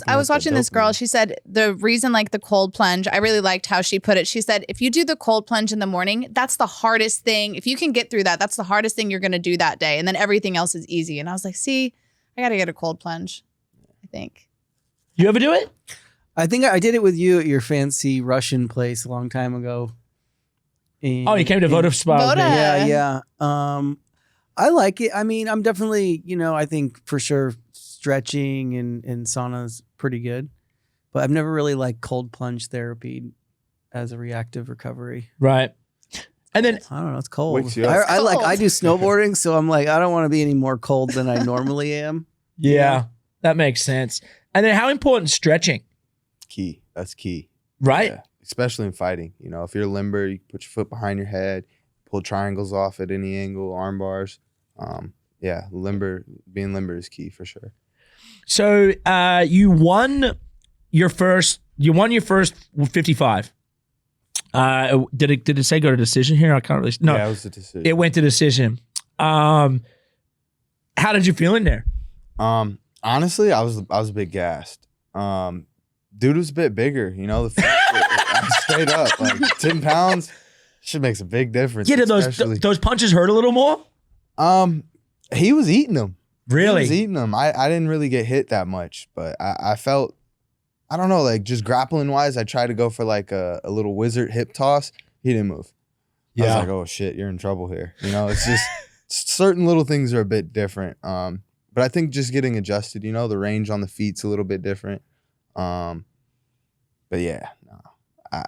Speaker 5: I was watching this girl. She said the reason like the cold plunge, I really liked how she put it. She said, if you do the cold plunge in the morning, that's the hardest thing. If you can get through that, that's the hardest thing you're going to do that day. And then everything else is easy. And I was like, see, I got to get a cold plunge, I think.
Speaker 3: You ever do it?
Speaker 4: I think I did it with you at your fancy Russian place a long time ago.
Speaker 3: You came to Voda Spa.
Speaker 5: Voda.
Speaker 4: Yeah. I like it. I mean, I'm definitely, I think for sure stretching and sauna's pretty good, but I've never really liked cold plunge therapy as a reactive recovery.
Speaker 3: Right. And then
Speaker 4: I don't know, it's cold.
Speaker 1: Wakes you up.
Speaker 4: I do snowboarding, so I'm like, I don't want to be any more cold than I normally am.
Speaker 3: Yeah, that makes sense. And then how important is stretching?
Speaker 1: Key. That's key.
Speaker 3: Right.
Speaker 1: Yeah. Especially in fighting. If you're limber, you put your foot behind your head, pull triangles off at any angle, arm bars. Being limber is key for sure.
Speaker 3: So you won your first 55. Did it say go to decision here? I can't really. No,
Speaker 1: Yeah, it was a decision.
Speaker 3: it went to decision. How did you feel in there?
Speaker 1: Honestly, I was a bit gassed. Dude was a bit bigger, straight up, like 10 pounds should make a big difference.
Speaker 3: Yeah, did those punches hurt a little more?
Speaker 1: He was eating them.
Speaker 3: Really?
Speaker 1: He was eating them. I didn't really get hit that much, but I felt, I don't know, like just grappling wise, I tried to go for like a little wizard hip toss. He didn't move. I was like, oh shit, you're in trouble here. It's just certain little things are a bit different. But I think just getting adjusted, the range on the feet's a little bit different. But yeah, no,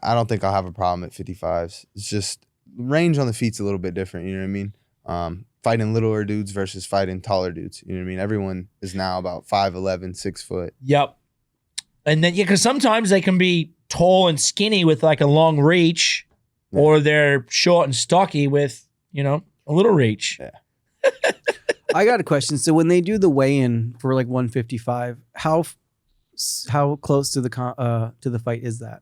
Speaker 1: I don't think I'll have a problem at 55s. It's just range on the feet's a little bit different. You know what I mean? Fighting littler dudes versus fighting taller dudes. You know what I mean? Everyone is now about 5'11", 6 foot.
Speaker 3: Yep. And then, because sometimes they can be tall and skinny with like a long reach, or they're short and stocky with, a little reach.
Speaker 1: Yeah.
Speaker 4: I got a question. So when they do the weigh-in for like 155, how close to the fight is that?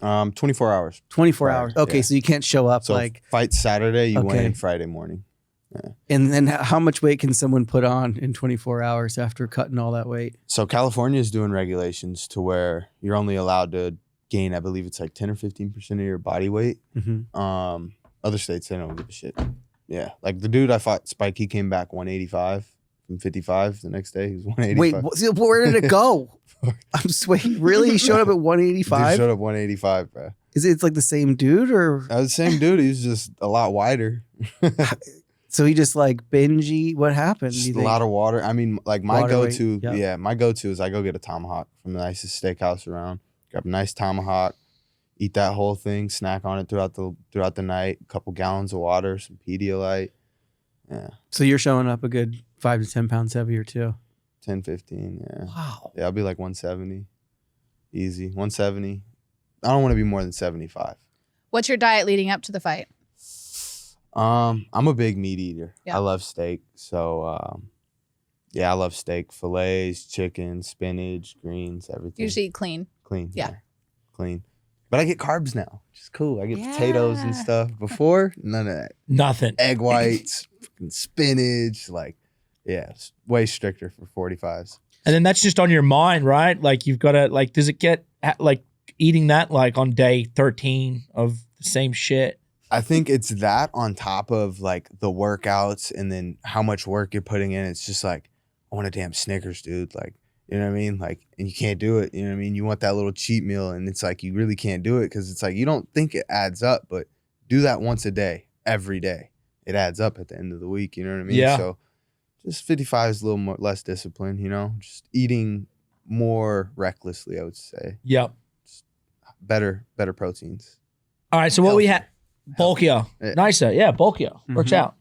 Speaker 1: 24 hours.
Speaker 4: 24 hours. Okay,
Speaker 1: yeah.
Speaker 4: So you can't show up
Speaker 1: So
Speaker 4: like
Speaker 1: fight Saturday, you
Speaker 4: Okay.
Speaker 1: weigh in Friday morning. Yeah.
Speaker 4: And then how much weight can someone put on in 24 hours after cutting all that weight?
Speaker 1: So California is doing regulations to where you're only allowed to gain, I believe it's like 10 or 15% of your body weight.
Speaker 4: Mm-hmm.
Speaker 1: Other states, they don't give a shit. Yeah. Like the dude I fought, Spike, he came back 185 from 55. The next day, he was 185.
Speaker 4: Wait, where did it go? I'm just waiting. Really? He showed up at
Speaker 1: Dude
Speaker 4: 185?
Speaker 1: showed up 185, bro.
Speaker 4: Is it like the same dude or?
Speaker 1: That was the same dude. He was just a lot wider.
Speaker 4: So he just like bingy. What happened?
Speaker 1: Just a lot of water. I mean, like my
Speaker 4: Water weight,
Speaker 1: go-to,
Speaker 4: yeah.
Speaker 1: my go-to is I go get a tomahawk from the nicest steakhouse around. Grab a nice tomahawk, eat that whole thing, snack on it throughout the night. A couple gallons of water, some Pedialyte. Yeah,
Speaker 4: So you're showing up a good 5 to 10 pounds heavier too.
Speaker 1: 10, 15, yeah.
Speaker 4: Wow.
Speaker 1: Yeah, I'll be like 170. Easy, 170. I don't want to be more than 75.
Speaker 5: What's your diet leading up to the fight?
Speaker 1: I'm a big meat eater.
Speaker 5: Yeah.
Speaker 1: I love steak. So, I love steak, fillets, chicken, spinach, greens, everything.
Speaker 5: Usually eat clean.
Speaker 1: Clean.
Speaker 5: Yeah.
Speaker 1: Clean. But I get carbs now, which is cool. I get potatoes and
Speaker 5: Yeah.
Speaker 1: stuff. Before, none of that.
Speaker 3: Nothing.
Speaker 1: Egg whites, fucking spinach, it's way stricter for 45s.
Speaker 3: And then that's just on your mind, right? Like you've got to does it get like eating that like on day 13 of the same shit?
Speaker 1: I think it's that on top of like the workouts and then how much work you're putting in. It's just like, I want a damn Snickers, dude. Like, you know what I mean? Like, and you can't do it. You know what I mean? You want that little cheat meal and it's like, you really can't do it because it's like, you don't think it adds up, but do that once a day, every day. It adds up at the end of the week. You know what I mean?
Speaker 3: Yeah.
Speaker 1: So just 55 is a little more less discipline, just eating more recklessly, I would say.
Speaker 3: Yep.
Speaker 1: Better proteins.
Speaker 3: All right. So what we had, bulkier,
Speaker 1: Yeah.
Speaker 3: nicer. Yeah, bulkier. Works out.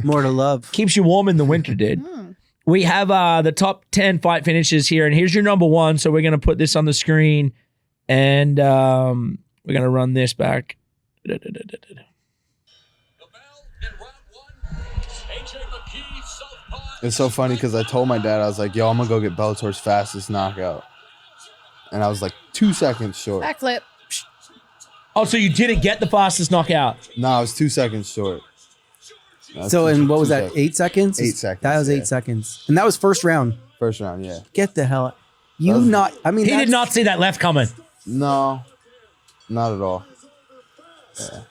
Speaker 4: More to love.
Speaker 3: Keeps you warm in the winter, dude.
Speaker 5: Mm.
Speaker 3: We have the top 10 fight finishes here, and here's your number one. So we're going to put this on the screen, and we're going to run this back.
Speaker 2: The bell in round one. AJ McKee, southpaw.
Speaker 1: It's so funny because I told my dad, I was like, yo, I'm going to go get Bellator's fastest knockout. And I was like 2 seconds short.
Speaker 5: Backflip.
Speaker 3: Oh, so you didn't get the fastest knockout?
Speaker 1: No, I was 2 seconds short.
Speaker 4: So, and what was that? 8 seconds?
Speaker 1: 8 seconds.
Speaker 4: That was 8 seconds. And that was first round.
Speaker 1: First round, yeah.
Speaker 4: Get the hell out. You not, I mean,
Speaker 3: He did not see that left coming.
Speaker 1: No, not at all. Yeah.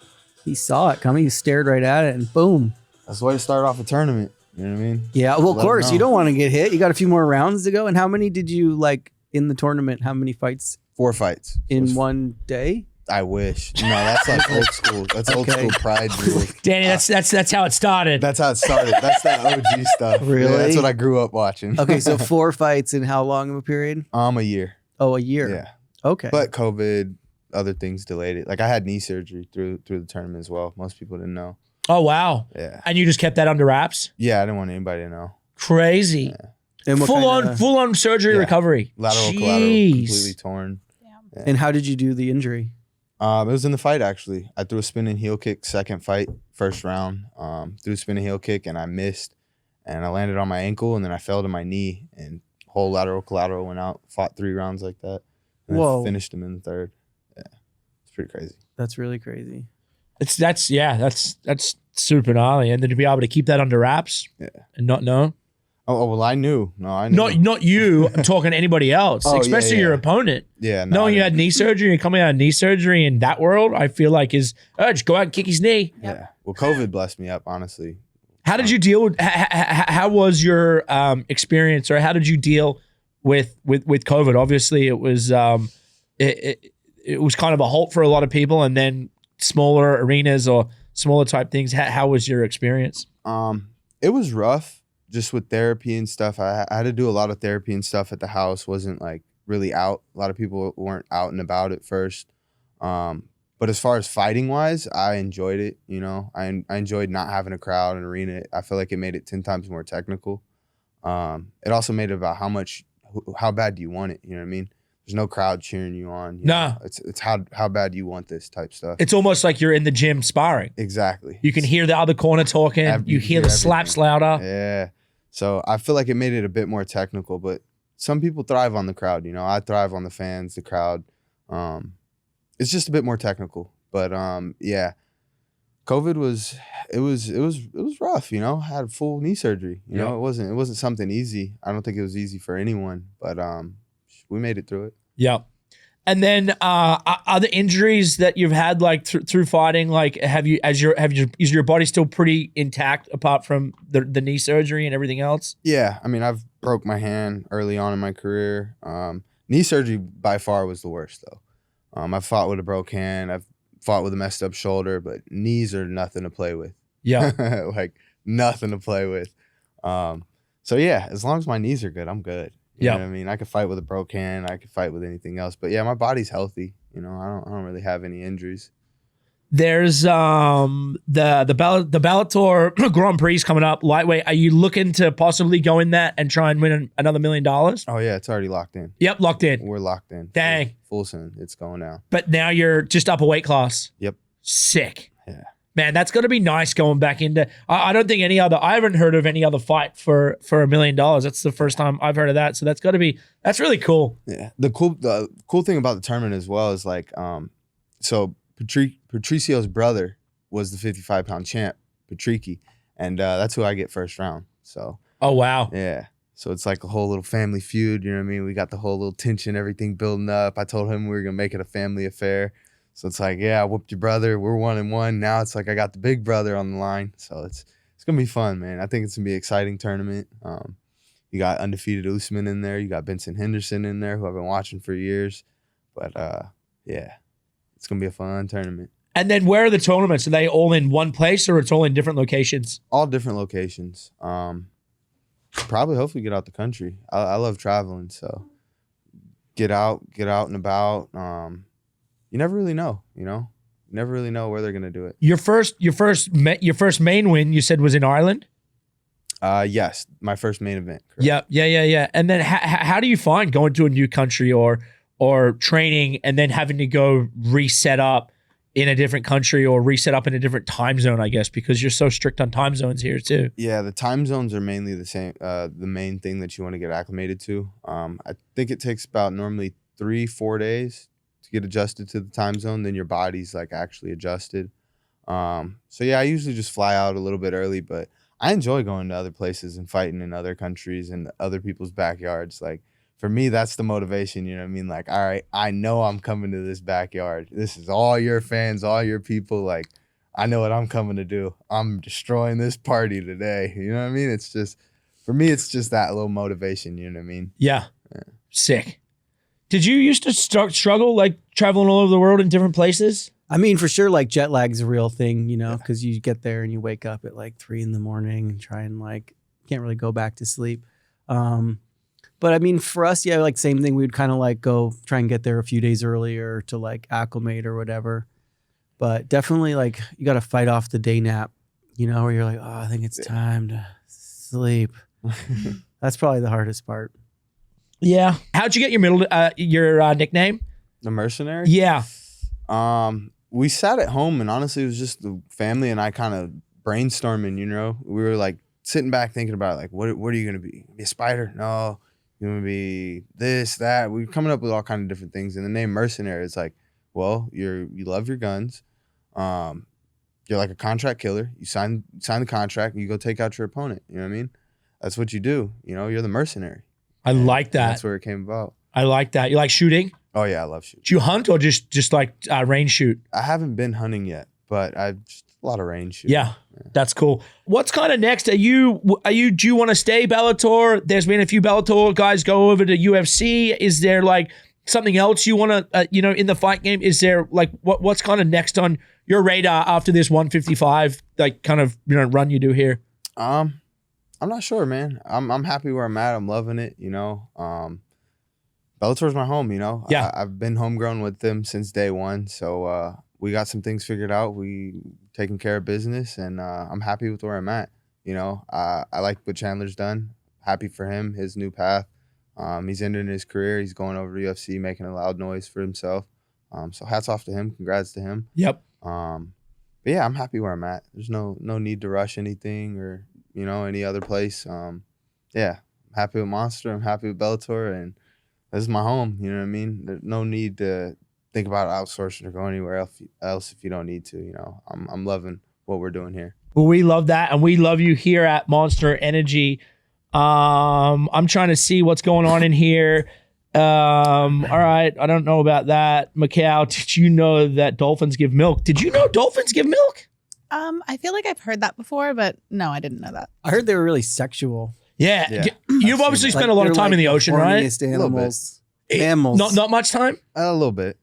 Speaker 4: He saw it coming. He stared right at it and boom.
Speaker 1: That's the way to start off a tournament. You know what I mean?
Speaker 4: Yeah, well, of
Speaker 1: Let 'em
Speaker 4: course,
Speaker 1: know.
Speaker 4: you don't want to get hit. You got a few more rounds to go. And how many did you like in the tournament? How many fights
Speaker 1: 4 fights.
Speaker 4: in one day?
Speaker 1: I wish. No, that's like old school. That's old
Speaker 4: Okay.
Speaker 1: school pride rules.
Speaker 3: Danny, that's how it started.
Speaker 1: That's how it started. That's that OG stuff.
Speaker 4: Really?
Speaker 1: Yeah, that's what I grew up watching.
Speaker 4: Okay, so 4 fights in how long of a period?
Speaker 1: A year.
Speaker 4: Oh, a year.
Speaker 1: Yeah.
Speaker 4: Okay.
Speaker 1: But COVID, other things delayed it. Like I had knee surgery through the tournament as well. Most people didn't know.
Speaker 3: Oh, wow.
Speaker 1: Yeah.
Speaker 3: And you just kept that under wraps?
Speaker 1: Yeah, I didn't want anybody to know.
Speaker 3: Crazy.
Speaker 4: And what
Speaker 3: Full on surgery
Speaker 1: Yeah.
Speaker 3: recovery.
Speaker 1: Lateral,
Speaker 3: Jeez.
Speaker 1: collateral, completely torn.
Speaker 4: And how did you do the injury?
Speaker 1: It was in the fight actually. I threw a spinning heel kick second fight, first round. Threw a spinning heel kick and I missed, and I landed on my ankle and then I fell to my knee and whole lateral collateral went out. Fought 3 rounds like that, and
Speaker 4: Whoa.
Speaker 1: then finished him in the third. Yeah, it's pretty crazy.
Speaker 4: That's really crazy.
Speaker 3: That's super gnarly. And then to be able to keep that under wraps and not know.
Speaker 1: Oh well, I knew. No, I knew.
Speaker 3: Not you. I'm talking to anybody else,
Speaker 1: Oh, yeah,
Speaker 3: especially your
Speaker 1: yeah.
Speaker 3: opponent.
Speaker 1: Yeah, no,
Speaker 3: Knowing
Speaker 1: I
Speaker 3: you had
Speaker 1: didn't.
Speaker 3: knee surgery and coming out of knee surgery in that world, I feel like is just go out and kick his knee.
Speaker 1: Yeah. Well, COVID blessed me up, honestly.
Speaker 3: How did you deal with? How was your experience, or how did you deal with COVID? Obviously, it was it was kind of a halt for a lot of people, and then smaller arenas or smaller type things. How was your experience?
Speaker 1: It was rough just with therapy and stuff. I had to do a lot of therapy and stuff at the house. Wasn't like really out. A lot of people weren't out and about at first. But as far as fighting wise, I enjoyed it. You know, I enjoyed not having a crowd and arena. I feel like it made it 10 times more technical. It also made it about how bad do you want it? You know what I mean? There's no crowd cheering you on. You
Speaker 3: Nah.
Speaker 1: know? It's how bad you want this type stuff.
Speaker 3: It's almost like you're in the gym sparring.
Speaker 1: Exactly.
Speaker 3: You can hear the other corner talking. You hear the slaps louder.
Speaker 1: Yeah. So I feel like it made it a bit more technical, but some people thrive on the crowd. You know, I thrive on the fans, the crowd. It's just a bit more technical, but yeah, COVID was rough. You know, I had full knee surgery. You know, it wasn't something easy. I don't think it was easy for anyone, but we made it through it.
Speaker 3: Yeah. And then other injuries that you've had like through fighting, like is your body still pretty intact apart from the knee surgery and everything else?
Speaker 1: Yeah, I mean, I've broke my hand early on in my career. Knee surgery by far was the worst though. I've fought with a broke hand. I've fought with a messed up shoulder, but knees are nothing to play with.
Speaker 3: Yeah.
Speaker 1: Like nothing to play with. So yeah, as long as my knees are good, I'm good. You know what I mean? I could fight with a broke hand. I could fight with anything else. But yeah, my body's healthy. You know, I don't really have any injuries.
Speaker 3: There's the Bellator Grand Prix coming up, lightweight. Are you looking to possibly go in that and try and win another $1 million?
Speaker 1: Oh yeah, it's already locked in.
Speaker 3: Yep, locked in.
Speaker 1: We're locked in.
Speaker 3: Dang.
Speaker 1: Full send. It's going down.
Speaker 3: But now you're just up a weight class.
Speaker 1: Yep.
Speaker 3: Sick.
Speaker 1: Yeah.
Speaker 3: Man, that's going to be nice going back into. I don't think I haven't heard of any other fight for $1 million. That's the first time I've heard of that. So that's really cool.
Speaker 1: Yeah. The cool thing about the tournament as well is like, so Patricio's brother was the 55-pound champ, Patricio, and that's who I get first round. So
Speaker 3: Oh, wow.
Speaker 1: yeah. So it's like a whole little family feud. You know what I mean? We got the whole little tension, everything building up. I told him we were gonna make it a family affair. So it's like, yeah, I whooped your brother. We're 1-1. Now it's like I got the big brother on the line. So it's gonna be fun, man. I think it's gonna be an exciting tournament. You got undefeated Usman in there. You got Benson Henderson in there, who I've been watching for years. But yeah, it's gonna be a fun tournament.
Speaker 3: And then where are the tournaments? Are they all in one place or it's all in different locations?
Speaker 1: All different locations. Probably hopefully get out the country. I love traveling, so get out and about. You never really know, you know? You never really know where they're gonna do it.
Speaker 3: Your first main win you said was in Ireland?
Speaker 1: Yes, my first main event. Correct.
Speaker 3: Yeah. And then how do you find going to a new country or training and then having to go reset up in a different country or reset up in a different time zone, I guess, because you're so strict on time zones here too.
Speaker 1: Yeah, the time zones are mainly the same. The main thing that you want to get acclimated to. I think it takes about normally 3-4 days to to get adjusted to the time zone, then your body's like actually adjusted. So yeah, I usually just fly out a little bit early, but I enjoy going to other places and fighting in other countries and other people's backyards. Like for me, that's the motivation. You know what I mean? Like, all right, I know I'm coming to this backyard. This is all your fans, all your people. Like, I know what I'm coming to do. I'm destroying this party today. You know what I mean? It's just, for me, it's just that little motivation. You know what I mean?
Speaker 3: Yeah. Sick. Did you used to struggle like traveling all over the world in different places?
Speaker 4: I mean, for sure, like jet lag's a real thing, you know, because you get there and you wake up at like 3 a.m. and try and like can't really go back to sleep. But I mean, for us, yeah, like same thing. We'd kind of like go try and get there a few days earlier to like acclimate or whatever. But definitely like you got to fight off the day nap, you know, where you're like, oh, I think it's time to sleep. That's probably the hardest part.
Speaker 3: Yeah. How'd you get your nickname?
Speaker 1: The Mercenary?
Speaker 3: Yeah.
Speaker 1: We sat at home, and honestly, it was just the family and I kind of brainstorming, you know? We were like sitting back thinking about like, what are you going to be? Be a spider? No. You want to be this, that? We were coming up with all kind of different things. And the name Mercenary is like, well, you love your guns. You're like a contract killer. You sign the contract and you go take out your opponent. You know what I mean? That's what you do. You know, you're the mercenary.
Speaker 3: I like that.
Speaker 1: That's where it came about.
Speaker 3: I like that. You like shooting?
Speaker 1: Oh yeah, I love shooting.
Speaker 3: Do you hunt or just like range shoot?
Speaker 1: I haven't been hunting yet, but I've just a lot of range shooting.
Speaker 3: Yeah, that's cool. What's kind of next? Do you want to stay Bellator? There's been a few Bellator guys go over to UFC. Is there like something else you want to, in the fight game? Is there like what's kind of next on your radar after this 155 like kind of run you do here?
Speaker 1: I'm not sure, man. I'm happy where I'm at. I'm loving it. Bellator's my home.
Speaker 3: Yeah.
Speaker 1: I've been homegrown with them since day one. So we got some things figured out. We taking care of business, and I'm happy with where I'm at. I like what Chandler's done. Happy for him, his new path. He's ending his career. He's going over to UFC, making a loud noise for himself. So hats off to him. Congrats to him.
Speaker 3: Yep.
Speaker 1: But yeah, I'm happy where I'm at. There's no need to rush anything or any other place. Yeah, I'm happy with Monster. I'm happy with Bellator, and this is my home. You know what I mean? There's no need to think about outsourcing or go anywhere else if you don't need to. I'm loving what we're doing here.
Speaker 3: Well, we love that, and we love you here at Monster Energy. I'm trying to see what's going on in here. All right, I don't know about that. Macau, did you know that dolphins give milk? Did you know dolphins give milk?
Speaker 5: I feel like I've heard that before, but no, I didn't know that.
Speaker 4: I heard they were really sexual.
Speaker 3: Yeah. You've obviously spent a lot of time in the ocean, right?
Speaker 4: Animals. Mammals.
Speaker 3: Not much time?
Speaker 1: A little bit.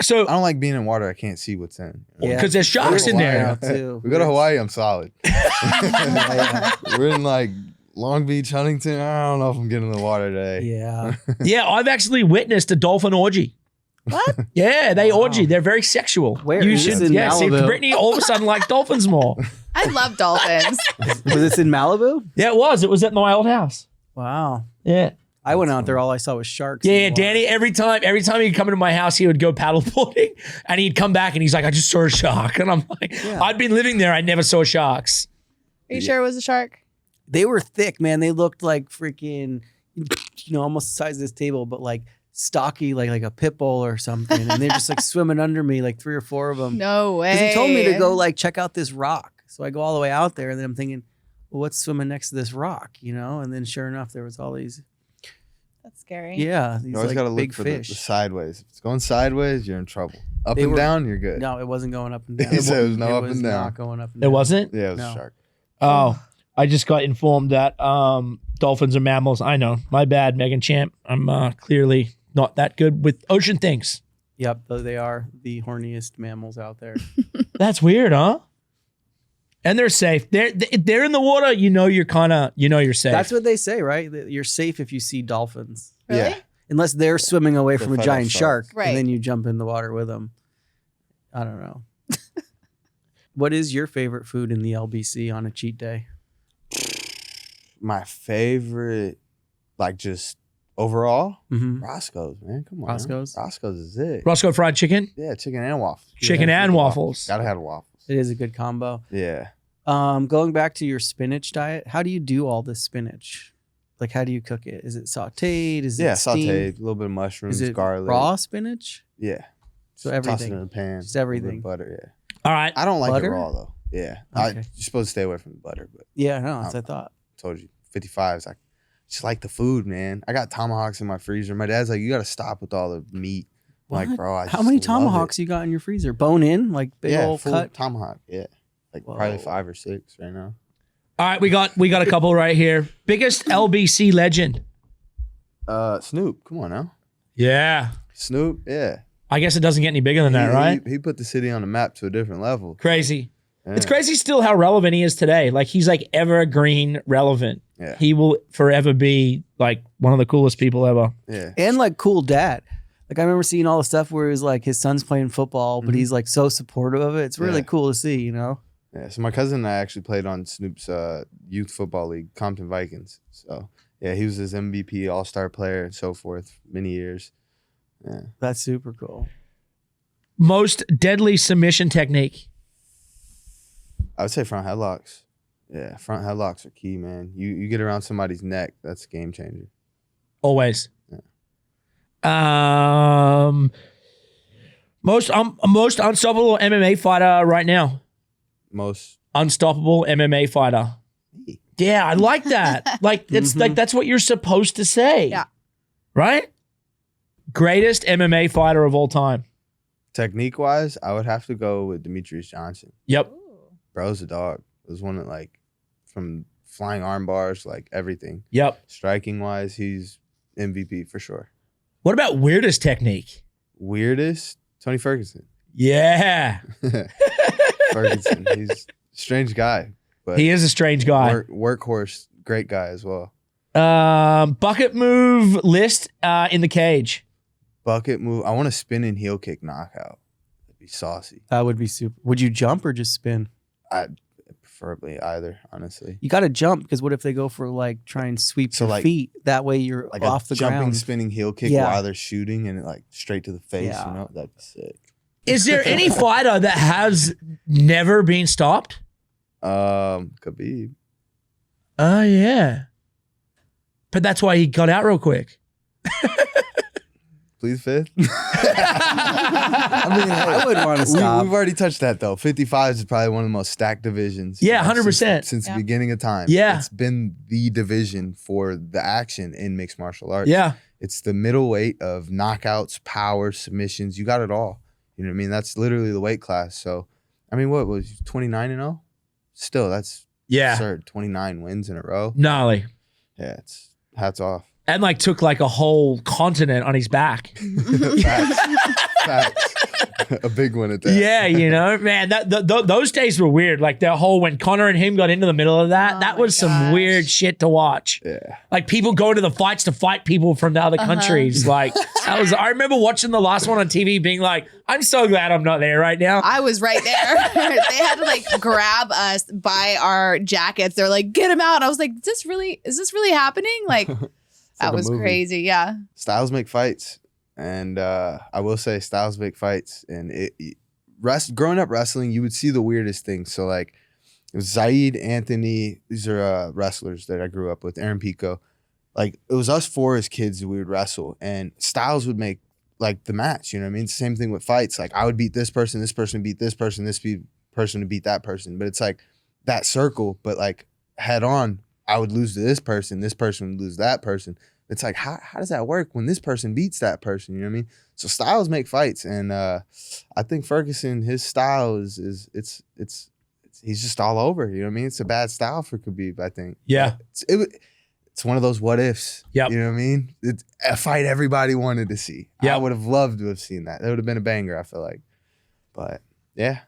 Speaker 3: So
Speaker 1: I don't like being in water. I can't see what's in.
Speaker 3: Because there's sharks in there.
Speaker 1: We go to Hawaii, I'm solid. We're in like Long Beach, Huntington. I don't know if I'm getting in the water today.
Speaker 4: Yeah.
Speaker 3: Yeah, I've actually witnessed a dolphin orgy.
Speaker 5: What?
Speaker 3: Yeah, they orgy. They're very sexual.
Speaker 4: Where?
Speaker 3: You
Speaker 4: Is
Speaker 3: should,
Speaker 4: this in
Speaker 3: yeah. See,
Speaker 4: Malibu?
Speaker 3: Brittany all of a sudden likes dolphins more.
Speaker 5: I love dolphins.
Speaker 4: Was this in Malibu?
Speaker 3: Yeah, it was. It was at my old house.
Speaker 4: Wow.
Speaker 3: Yeah.
Speaker 4: I went out there, all I saw was sharks.
Speaker 3: Yeah, Danny, every time he'd come into my house, he would go paddleboarding and he'd come back and he's like, I just saw a shark. And I'm like,
Speaker 4: Yeah.
Speaker 3: I'd been living there. I never saw sharks.
Speaker 5: Are you sure it was a shark?
Speaker 4: They were thick, man. They looked like freaking, almost the size of this table, but like stocky, like a Pitbull or something. And they're just like swimming under me, like 3 or 4 of them.
Speaker 5: No way.
Speaker 4: Because he told me to go like check out this rock. So I go all the way out there and then I'm thinking, well, what's swimming next to this rock, And then sure enough, there was all these.
Speaker 5: That's scary.
Speaker 4: Yeah, these
Speaker 1: You always
Speaker 4: like
Speaker 1: got to look
Speaker 4: big
Speaker 1: for
Speaker 4: fish.
Speaker 1: the sideways. If it's going sideways, you're in trouble. Up
Speaker 4: They
Speaker 1: and
Speaker 4: were-
Speaker 1: down, you're good.
Speaker 4: No, it wasn't going up and down.
Speaker 1: He said it was no up
Speaker 4: was
Speaker 1: and down.
Speaker 4: not going up and
Speaker 3: It
Speaker 4: down.
Speaker 3: wasn't?
Speaker 1: Yeah, it was
Speaker 4: No.
Speaker 1: a shark.
Speaker 3: Oh, I just got informed that dolphins are mammals. I know. My bad, Megan Champ. I'm clearly not that good with ocean things.
Speaker 4: Yep, though they are the horniest mammals out there.
Speaker 3: That's weird, huh? And they're safe. They're in the water. You're safe.
Speaker 4: That's what they say, right? That you're safe if you see dolphins.
Speaker 5: Really?
Speaker 1: Yeah.
Speaker 4: Unless they're swimming away
Speaker 1: They're
Speaker 4: from a
Speaker 1: fed
Speaker 4: giant
Speaker 1: up
Speaker 4: shark,
Speaker 1: sharks.
Speaker 5: Right.
Speaker 4: and then you jump in the water with them. I don't know. What is your favorite food in the LBC on a cheat day?
Speaker 1: My favorite, like just overall,
Speaker 4: Mm-hmm.
Speaker 1: Roscoe's, man. Come on.
Speaker 4: Roscoe's?
Speaker 1: Roscoe's is it.
Speaker 3: Roscoe fried chicken,
Speaker 1: Yeah, chicken and waffles.
Speaker 3: chicken
Speaker 1: Yeah,
Speaker 3: and waffles.
Speaker 1: Gotta have waffles.
Speaker 4: It is a good combo.
Speaker 1: Yeah.
Speaker 4: Going back to your spinach diet, how do you do all this spinach? Like, how do you cook it? Is it sautéed? Is
Speaker 1: Yeah,
Speaker 4: it steamed?
Speaker 1: sauteed. A little bit of mushrooms,
Speaker 4: Is it
Speaker 1: garlic.
Speaker 4: raw spinach?
Speaker 1: Yeah.
Speaker 4: So
Speaker 1: Toss it
Speaker 4: everything.
Speaker 1: in the pan.
Speaker 4: Just everything.
Speaker 1: With butter, yeah.
Speaker 3: All right.
Speaker 1: I don't like
Speaker 4: Butter?
Speaker 1: it raw though. Yeah.
Speaker 4: Okay.
Speaker 1: You're supposed to stay away from the butter, but
Speaker 4: Yeah, no, that's what I thought.
Speaker 1: I told you, 55s. I just like the food, man. I got tomahawks in my freezer. My dad's like, you got to stop with all the meat. I'm like,
Speaker 4: What?
Speaker 1: bro, I
Speaker 4: How
Speaker 1: just
Speaker 4: many
Speaker 1: love
Speaker 4: tomahawks
Speaker 1: it.
Speaker 4: you got in your freezer? Bone in, like big
Speaker 1: Yeah,
Speaker 4: old
Speaker 1: full
Speaker 4: cut.
Speaker 1: tomahawk. Yeah, like
Speaker 4: Whoa.
Speaker 1: probably 5 or 6 right now.
Speaker 3: All right, we got a couple right here. Biggest LBC legend.
Speaker 1: Snoop, come on now.
Speaker 3: Yeah.
Speaker 1: Snoop, yeah.
Speaker 3: I guess it doesn't get any bigger than that, right?
Speaker 1: He put the city on the map to a different level.
Speaker 3: Crazy.
Speaker 1: Yeah.
Speaker 3: It's crazy still how relevant he is today. Like he's like evergreen relevant.
Speaker 1: Yeah.
Speaker 3: He will forever be like one of the coolest people ever.
Speaker 1: Yeah.
Speaker 4: And like cool dad. Like I remember seeing all the stuff where he's like his son's playing football, but he's like so supportive of it. It's really
Speaker 1: Yeah.
Speaker 4: cool to see, you know?
Speaker 1: Yeah. So my cousin and I actually played on Snoop's youth football league, Compton Vikings. So yeah, he was his MVP, all-star player, and so forth, many years. Yeah.
Speaker 4: That's super cool.
Speaker 3: Most deadly submission technique.
Speaker 1: I would say front headlocks. Yeah, front headlocks are key, man. You get around somebody's neck, that's a game changer.
Speaker 3: Always.
Speaker 1: Yeah.
Speaker 3: Most unstoppable MMA fighter right now.
Speaker 1: Most
Speaker 3: Unstoppable MMA fighter. Yeah, I like that. Like it's like that's what you're supposed to say.
Speaker 5: Yeah.
Speaker 3: Right? Greatest MMA fighter of all time.
Speaker 1: technique-wise, I would have to go with Demetrius Johnson.
Speaker 3: Yep.
Speaker 1: Bro's a dog. It was one that, like, from flying arm bars, like everything.
Speaker 3: Yep.
Speaker 1: Striking-wise, he's MVP for sure.
Speaker 3: What about weirdest technique?
Speaker 1: Weirdest? Tony Ferguson.
Speaker 3: Yeah.
Speaker 1: Ferguson. He's a strange guy. But
Speaker 3: He is a strange guy.
Speaker 1: workhorse, great guy as well.
Speaker 3: Bucket move list in the cage.
Speaker 1: Bucket move. I want a spinning heel kick knockout. That'd be saucy.
Speaker 4: That would be super. Would you jump or just spin?
Speaker 1: Preferably either, honestly.
Speaker 4: You got to jump because what if they go for like try and sweep
Speaker 1: So,
Speaker 4: your
Speaker 1: like-
Speaker 4: feet? That way you're
Speaker 1: Like
Speaker 4: off
Speaker 1: a
Speaker 4: the
Speaker 1: jumping,
Speaker 4: ground.
Speaker 1: spinning heel kick
Speaker 4: Yeah.
Speaker 1: while they're shooting and it, like, straight to the face.
Speaker 4: Yeah.
Speaker 1: You know, that'd be sick.
Speaker 3: Is there any fighter that has never been stopped?
Speaker 1: Khabib.
Speaker 3: Oh, yeah. But that's why he got out real quick.
Speaker 1: Please fifth.
Speaker 4: I mean, I would want to stop.
Speaker 1: We've already touched that though. 55 is probably one of the most stacked divisions.
Speaker 3: Yeah, 100%.
Speaker 1: Since the
Speaker 5: Yeah.
Speaker 1: beginning of time.
Speaker 3: Yeah.
Speaker 1: It's been the division for the action in mixed martial arts.
Speaker 3: Yeah.
Speaker 1: It's the middleweight of knockouts, power, submissions. You got it all. You know what I mean? That's literally the weight class. So, I mean, what was 29-0? Still, that's
Speaker 3: Yeah.
Speaker 1: absurd. 29 wins in a row.
Speaker 3: Gnarly.
Speaker 1: Yeah, it's hats off.
Speaker 3: And like took like a whole continent on his back.
Speaker 1: Facts. Facts. A big one at that.
Speaker 3: Yeah, you know, man, those days were weird. Like the whole when Connor and him got into the middle of that,
Speaker 5: Oh
Speaker 3: that
Speaker 5: my
Speaker 3: was some
Speaker 5: gosh.
Speaker 3: weird shit to watch.
Speaker 1: Yeah.
Speaker 3: Like people go to the fights to fight people from the other countries. Like I remember watching the last one on TV being like, I'm so glad I'm not there right now.
Speaker 5: I was right there. They had to like grab us by our jackets. They're like, get him out. I was like, is this really happening? Like, that
Speaker 1: like a
Speaker 5: was
Speaker 1: movie.
Speaker 5: crazy. Yeah.
Speaker 1: Styles make fights. And I will say styles make fights. And growing up wrestling, you would see the weirdest things. So like it was Zaid, Anthony, these are wrestlers that I grew up with, Aaron Pico. Like it was us four as kids that we would wrestle. And Styles would make like the match, you know what I mean? Same thing with fights. Like I would beat this person would beat this person would beat that person. But it's like that circle, but like head on, I would lose to this person would lose to that person. It's like, how does that work when this person beats that person? You know what I mean? So styles make fights. And I think Ferguson, his style is he's just all over. You know what I mean? It's a bad style for Khabib, I think.
Speaker 3: Yeah.
Speaker 1: It's one of those what ifs.
Speaker 3: Yep.
Speaker 1: You know what I mean? It's a fight everybody wanted to see.
Speaker 3: Yep.
Speaker 1: I would have loved to have seen that. That would have been a banger, I feel like. But yeah.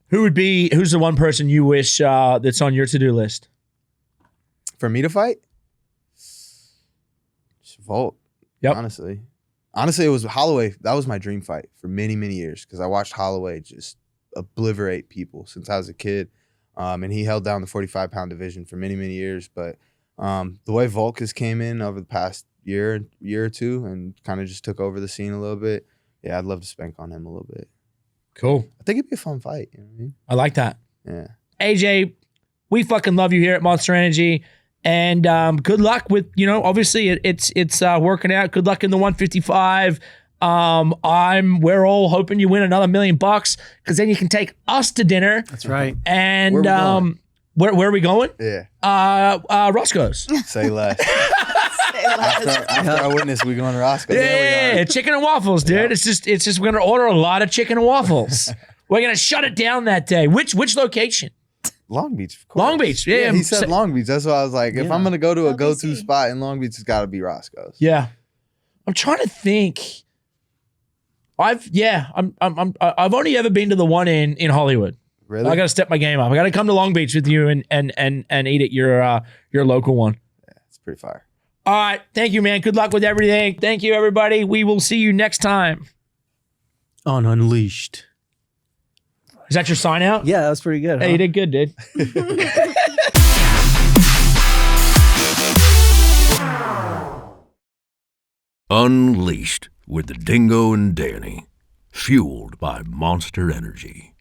Speaker 3: Who's the one person you wish that's on your to-do list?
Speaker 1: For me to fight? Volt.
Speaker 3: Yep.
Speaker 1: Honestly, it was Holloway. That was my dream fight for many, many years because I watched Holloway just obliterate people since I was a kid. And he held down the 45-pound division for many, many years. But the way Volk has came in over the past year or two and kind of just took over the scene a little bit, yeah, I'd love to spank on him a little bit.
Speaker 3: Cool.
Speaker 1: I think it'd be a fun fight. You know what I mean?
Speaker 3: I like that.
Speaker 1: Yeah.
Speaker 3: AJ, we fucking love you here at Monster Energy. And good luck with, obviously it's working out. Good luck in the 155. We're all hoping you win another $1 million because then you can take us to dinner.
Speaker 4: That's right.
Speaker 3: And
Speaker 1: Where are we going?
Speaker 3: where are we going?
Speaker 1: Yeah.
Speaker 3: Roscoe's.
Speaker 1: Say less. After I witness, we going to Roscoe's.
Speaker 3: Yeah, chicken and waffles, dude.
Speaker 1: Yeah.
Speaker 3: It's just we're gonna order a lot of chicken and waffles. We're gonna shut it down that day. Which location?
Speaker 1: Long Beach, of course.
Speaker 3: Long Beach. Yeah,
Speaker 1: he said Long Beach. That's why I was like, if
Speaker 4: Yeah.
Speaker 1: I'm gonna go to a
Speaker 5: LBC.
Speaker 1: go-to spot in Long Beach, it's got to be Roscoe's.
Speaker 3: Yeah. I'm trying to think. I've only ever been to the one in Hollywood.
Speaker 1: Really?
Speaker 3: I got to step my game up. I got to come to Long Beach with you and eat at your local one.
Speaker 1: It's pretty fire.
Speaker 3: All right. Thank you, man. Good luck with everything. Thank you, everybody. We will see you next time.
Speaker 4: On Unleashed.
Speaker 3: Is that your sign out?
Speaker 4: Yeah, that was pretty good.
Speaker 3: Hey, you did good, dude.
Speaker 2: Unleashed with the Dingo and Danny. Fueled by Monster Energy.